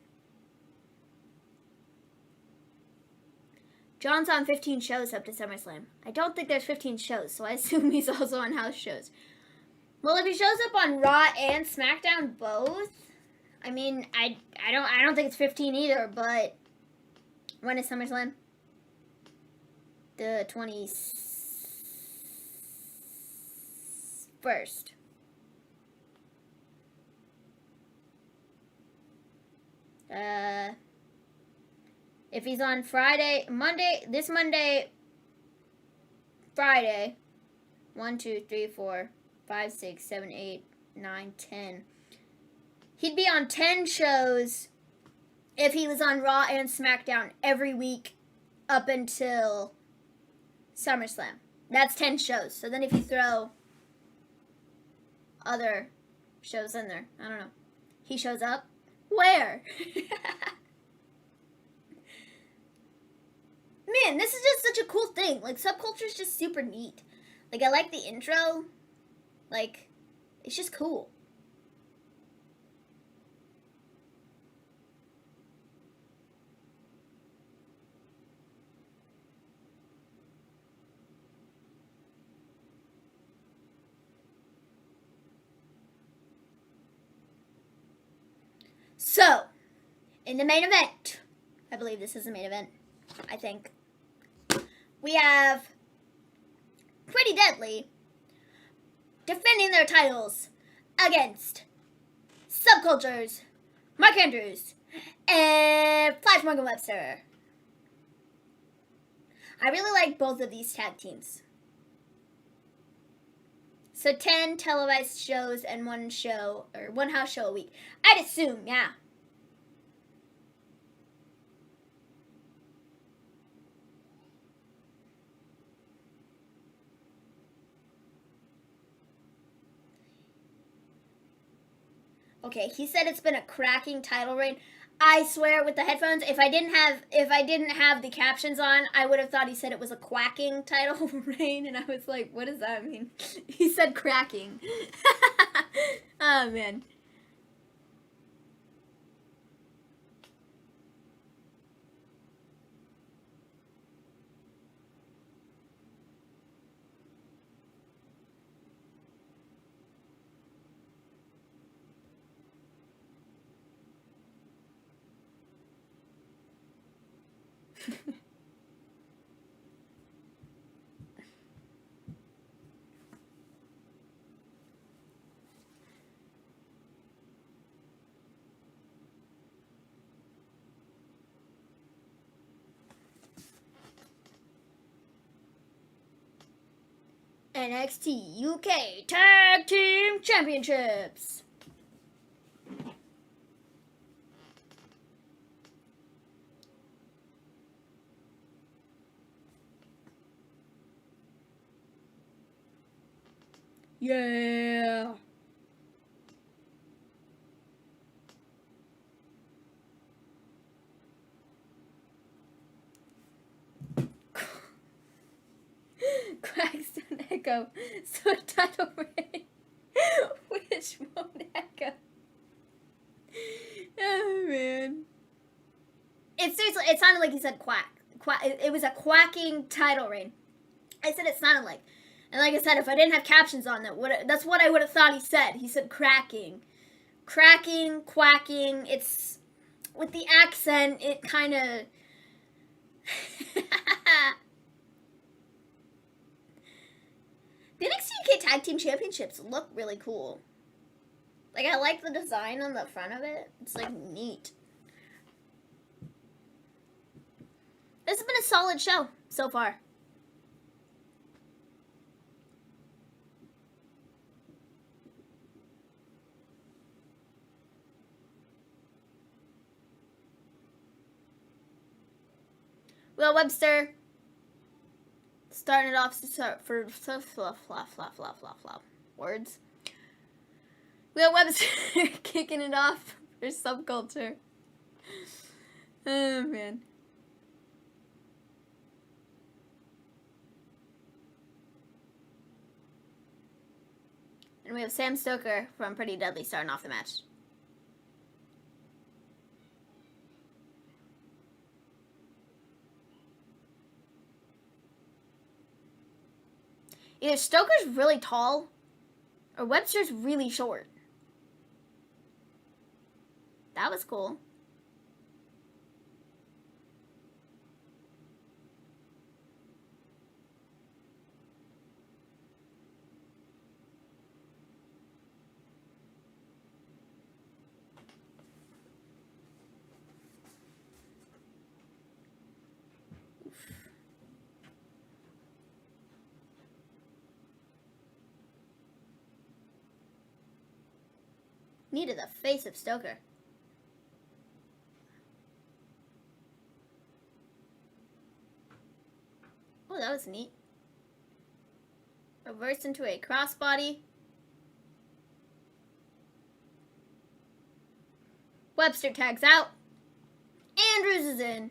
S2: John's on 15 shows up to SummerSlam. I don't think there's 15 shows, so I assume he's also on house shows. Well, if he shows up on Raw and SmackDown both, I mean, I don't think it's 15 either, but when is SummerSlam? The 21st. If he's on Friday, this Monday, Friday, 1, 2, 3, 4, 5, 6, 7, 8, 9, 10. He'd be on 10 shows if he was on Raw and SmackDown every week up until SummerSlam. That's 10 shows. So then if you throw other shows in there, I don't know. He shows up? Where? Man, this is just such a cool thing. Like, Subculture is just super neat. Like, I like the intro. Like, it's just cool. So, in the main event, I believe this is the main event, I think, we have Pretty Deadly defending their titles against Subcultures, Mark Andrews, and Flash Morgan Webster. I really like both of these tag teams. So 10 televised shows and one show, or one house show a week. I'd assume, yeah. Okay, he said it's been a cracking title reign. I swear, with the headphones, if I didn't have the captions on, I would have thought he said it was a quacking title reign, and I was like, what does that mean? He said cracking. Oh man. NXT UK Tag Team Championships. Yeah. echo. So a title reign which won't echo. Oh man. It seriously, it sounded like he said quack. It was a quacking title reign. I said it sounded like. And like I said, if I didn't have captions on that's what I would have thought he said. He said cracking. Cracking, quacking. It's, with the accent, it kind of... The NXT UK Tag Team Championships look really cool. Like, I like the design on the front of it. It's, like, neat. This has been a solid show so far. Will Webster starting it off for words. Will Webster kicking it off for Subculture. Oh man. And we have Sam Stoker from Pretty Deadly starting off the match. Either Stoker's really tall, or Webster's really short. That was cool. Knee to the face of Stoker. Oh, that was neat. Reverse into a crossbody. Webster tags out. Andrews is in.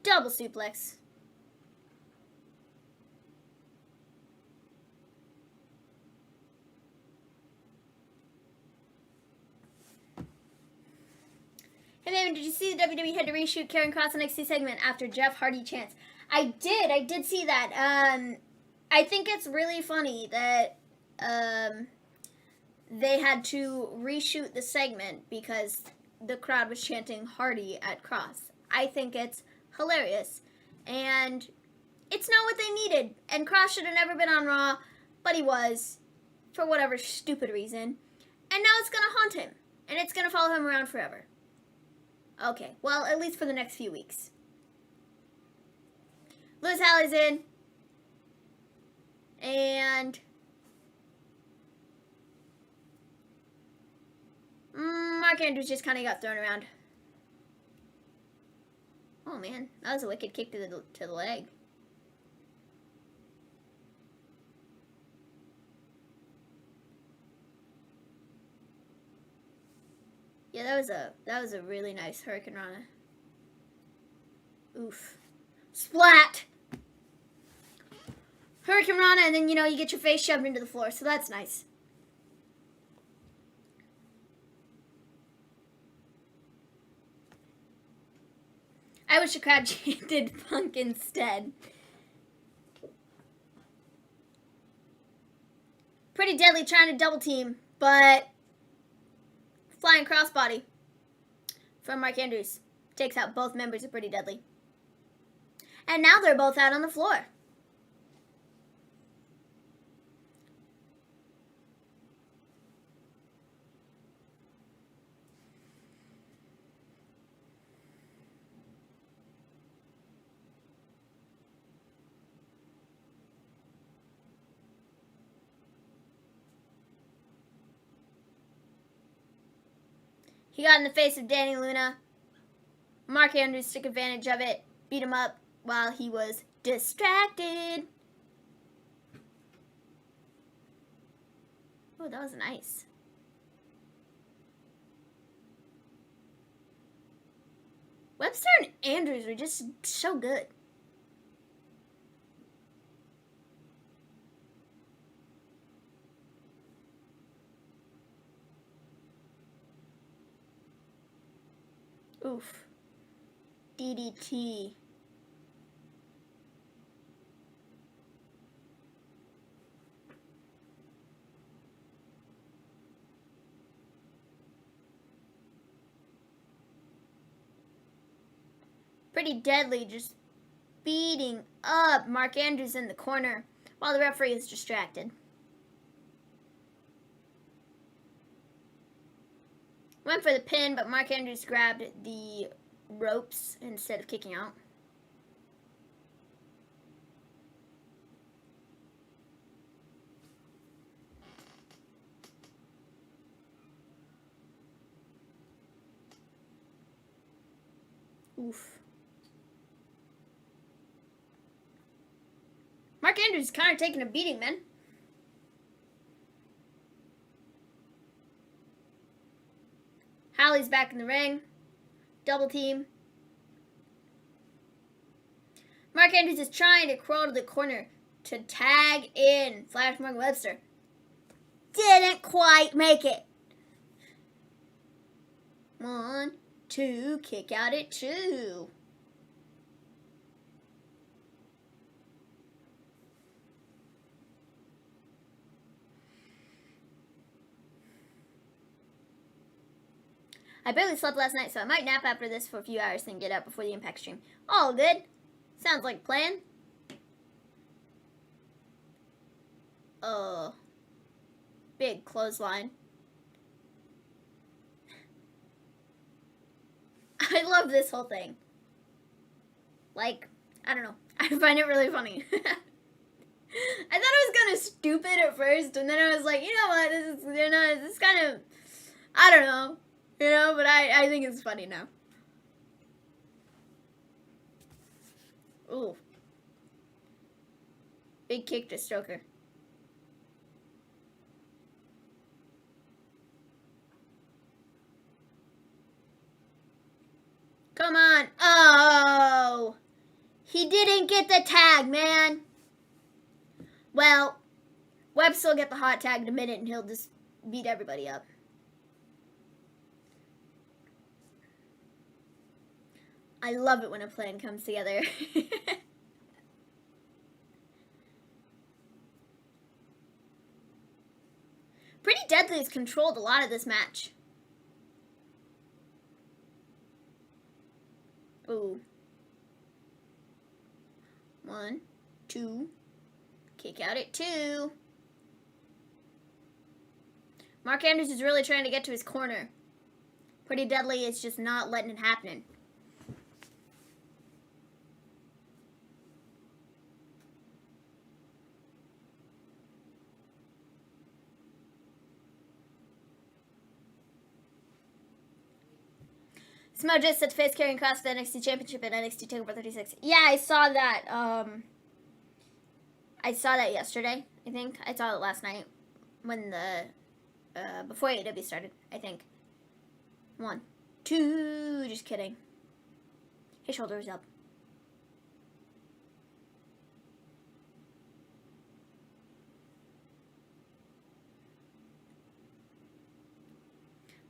S2: Double suplex. Hey Maven, did you see the WWE had to reshoot Karrion Kross NXT segment after Jeff Hardy chants? I did see that. I think it's really funny that they had to reshoot the segment because the crowd was chanting Hardy at Kross. I think it's hilarious. And it's not what they needed. And Kross should have never been on Raw, but he was, for whatever stupid reason. And now it's going to haunt him. And it's going to follow him around forever. Okay, well, at least for the next few weeks. Lewis Halley's in. And Mark Andrews just kind of got thrown around. Oh man, that was a wicked kick to the leg. Yeah, that was a really nice Hurricane Rana. Oof. Splat! Hurricane Rana, and then, you get your face shoved into the floor, so that's nice. I wish the crowd chanted Punk instead. Pretty Deadly trying to double team, but flying crossbody from Mark Andrews takes out both members of Pretty Deadly. And now they're both out on the floor. He got in the face of Danny Luna. Mark Andrews took advantage of it, beat him up while he was distracted. Oh, that was nice. Webster and Andrews were just so good. Oof. DDT. Pretty Deadly just beating up Mark Andrews in the corner while the referee is distracted. Went for the pin, but Mark Andrews grabbed the ropes instead of kicking out. Oof. Mark Andrews is kind of taking a beating, man. Hallie's back in the ring. Double team. Mark Andrews is trying to crawl to the corner to tag in Flash Morgan Webster. Didn't quite make it. 1, 2, kick out at 2. I barely slept last night, so I might nap after this for a few hours, then get up before the Impact stream. All good. Sounds like a plan. Big clothesline. I love this whole thing. Like, I don't know. I find it really funny. I thought it was kind of stupid at first, and then I was like, you know what, this is kind of, I don't know. You know, but I think it's funny now. Ooh. Big kick to Stoker. Come on. Oh. He didn't get the tag, man. Well, Webster will get the hot tag in a minute and he'll just beat everybody up. I love it when a plan comes together. Pretty Deadly has controlled a lot of this match. Ooh. 1, 2. Kick out at 2. Mark Andrews is really trying to get to his corner. Pretty Deadly is just not letting it happen. Smo just set to face carrying across the NXT Championship at NXT TakeOver 36. Yeah, I saw that. I saw that yesterday, I think. I saw it last night when before AEW started, I think. 1, 2, just kidding. His shoulder's up.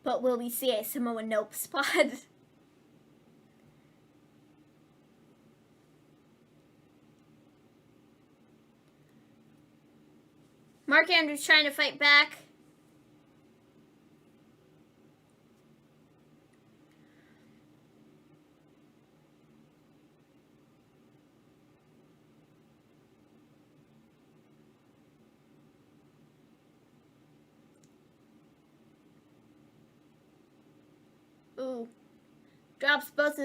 S2: But will we see a Samoa Nope spot? Mark Andrews trying to fight back. Ooh. Drops both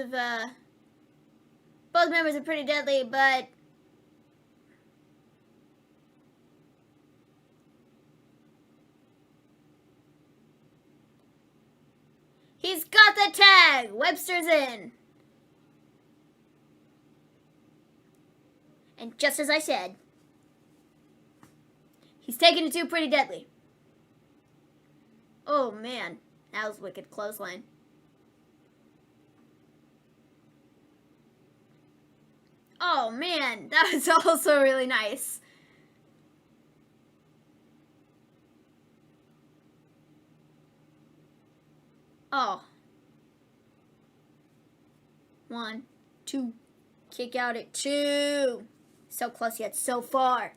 S2: members are Pretty Deadly, but he's got the tag. Webster's in. And just as I said, he's taking it to Pretty Deadly. Oh man, that was a wicked clothesline. Oh man, that was also really nice. Oh. 1, 2. Kick out at 2. So close yet so far.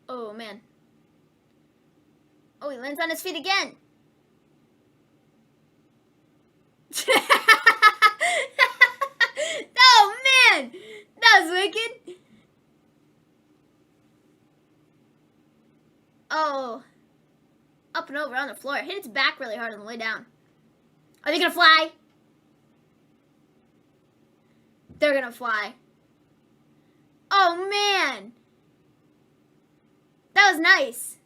S2: Oh man. Oh, he lands on his feet again. Oh man, that was wicked. Oh, up and over on the floor. Hit its back really hard on the way down. Are they gonna fly? They're gonna fly. Oh man, that was nice.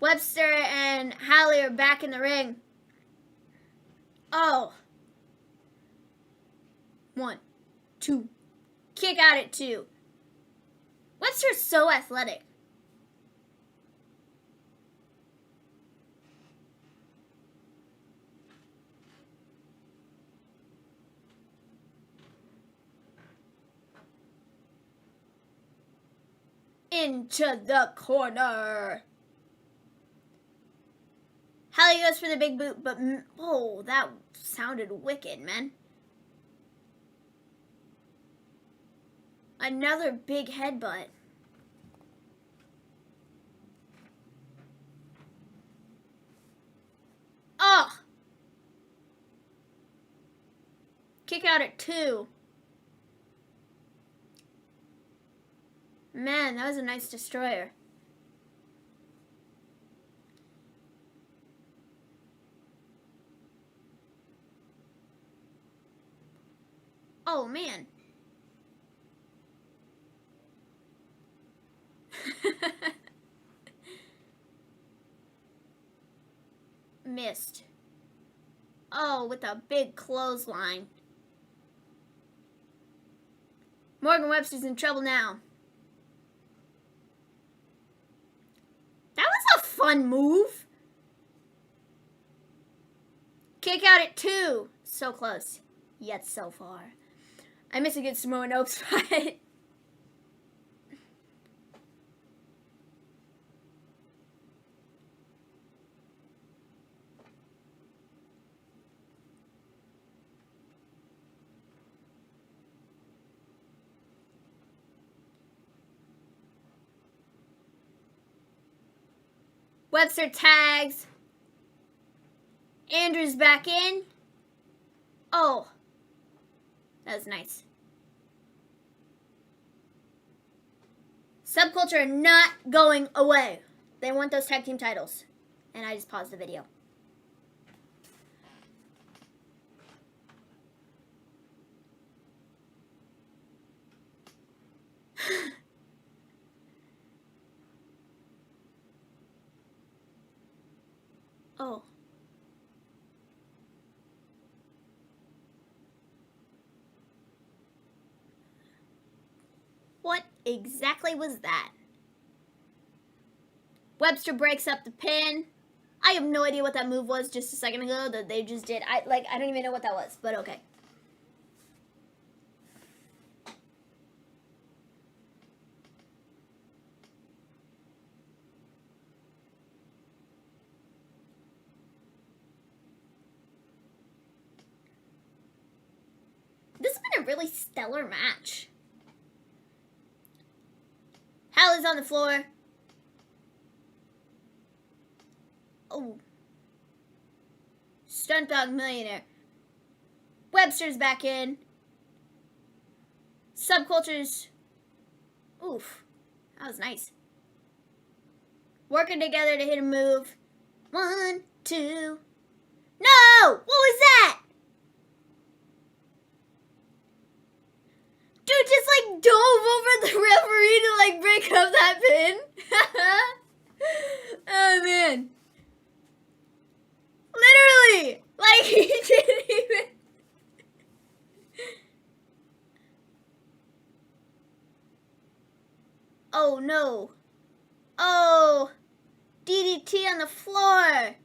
S2: Webster and Hallie are back in the ring. Oh. 1, 2. Kick out at 2. Webster's so athletic. Into the corner. Hallie goes for the big boot, but oh, that sounded wicked, man. Another big headbutt. Oh! Kick out at 2. Man, that was a nice destroyer. Oh, man. Missed. Oh, with a big clothesline. Morgan Webster's in trouble now. That was a fun move. Kick out at 2. So close, yet so far. I miss a good Samoan Oak spot. Webster tags. Andrews back in. Oh, that was nice. Subculture are not going away. They want those tag team titles. And I just paused the video. Oh. What exactly was that? Webster breaks up the pin. I have no idea what that move was just a second ago that they just did. I don't even know what that was, but okay. This has been a really stellar match. Hallie's on the floor. Oh. Stunt Dog Millionaire. Webster's back in. Subculture's. Oof. That was nice. Working together to hit a move. 1, 2. No! What was that? Dude just like dove over the referee to like break up that pin. Oh man. Literally. Like he didn't even. Oh no. Oh. DDT on the floor.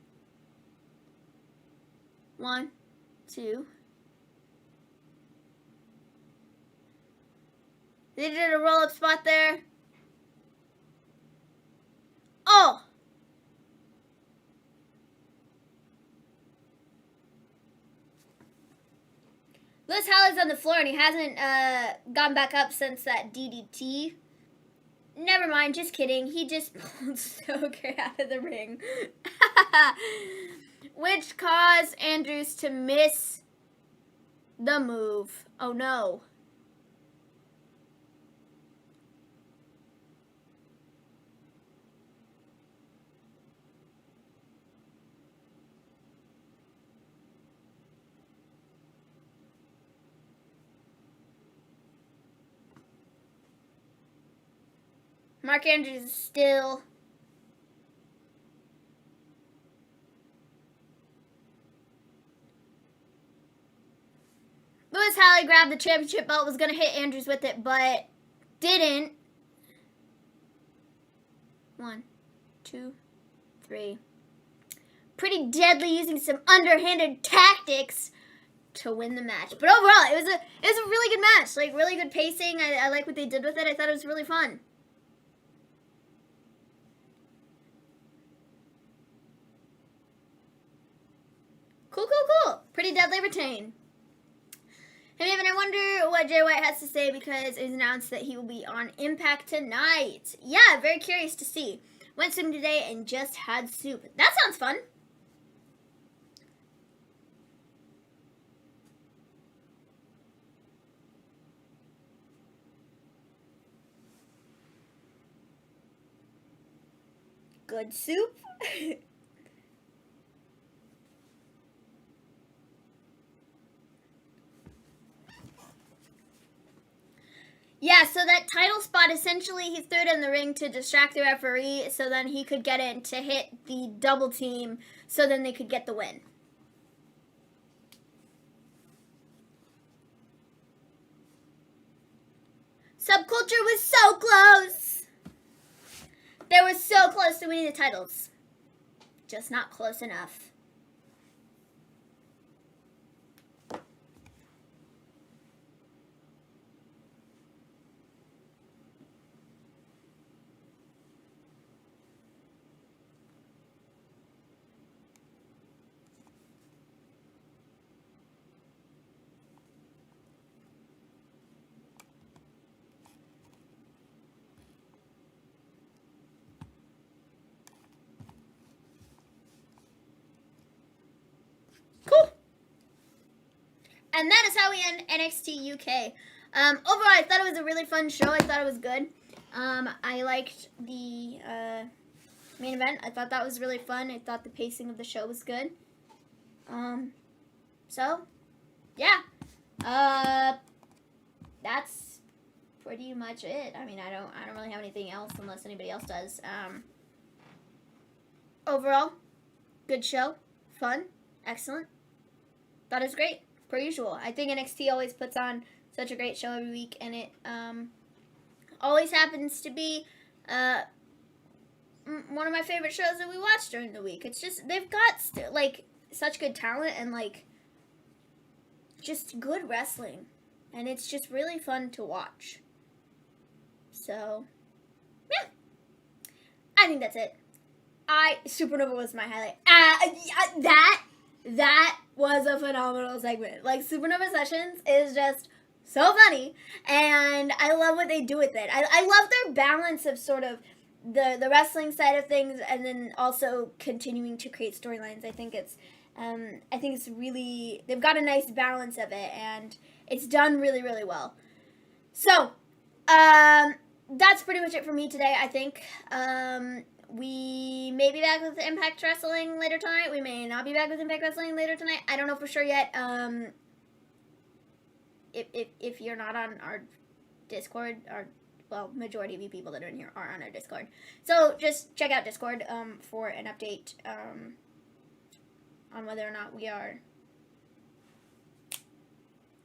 S2: 1, 2. They did a roll-up spot there. Oh! Lewis Halley's on the floor and he hasn't gone back up since that DDT. Never mind, just kidding. He just pulled Stoker out of the ring. Which caused Andrews to miss the move. Oh no. Mark Andrews is still. Lewis Halley grabbed the championship belt, was going to hit Andrews with it, but didn't. 1, 2, 3. Pretty deadly, using some underhanded tactics to win the match. But overall, it was a really good match. Like, really good pacing. I like what they did with it. I thought it was really fun. Cool, cool, cool. Pretty deadly retain. And even I wonder what Jay White has to say because it was announced that he will be on Impact tonight. Yeah, very curious to see. Went swimming today and just had soup. That sounds fun. Good soup. Yeah, so that title spot, essentially, he threw it in the ring to distract the referee so then he could get in to hit the double team so then they could get the win. Subculture was so close. They were so close to winning the titles. Just not close enough. And that is how we end NXT UK. Overall, I thought it was a really fun show. I thought it was good. I liked the main event. I thought that was really fun. I thought the pacing of the show was good. So, yeah. That's pretty much it. I mean, I don't really have anything else unless anybody else does. Overall, good show. Fun. Excellent. Thought it was great. Per usual. I think NXT always puts on such a great show every week, and it always happens to be one of my favorite shows that we watch during the week. It's just, they've got like such good talent and like just good wrestling, and it's just really fun to watch. So, yeah, I think that's it. Supernova was my highlight. That was a phenomenal segment. Like, Supernova Sessions is just so funny, and I love what they do with it. I love their balance of sort of the wrestling side of things, and then also continuing to create storylines. I think it's really, they've got a nice balance of it, and it's done really, really well. So, that's pretty much it for me today, I think. We may be back with Impact Wrestling later tonight. We may not be back with Impact Wrestling later tonight. I don't know for sure yet. If you're not on our Discord, or, well, majority of you people that are in here are on our Discord. So just check out Discord for an update on whether or not we are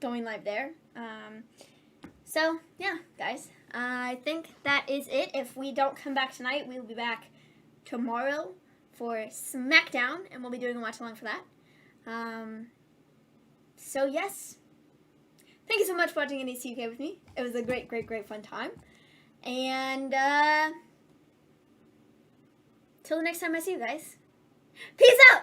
S2: going live there. So, yeah, guys. I think that is it. If we don't come back tonight, we'll be back tomorrow for SmackDown, and we'll be doing a watch-along for that. So, yes. Thank you so much for watching NEC UK with me. It was a great, great, great fun time. And, till the next time I see you guys, peace out!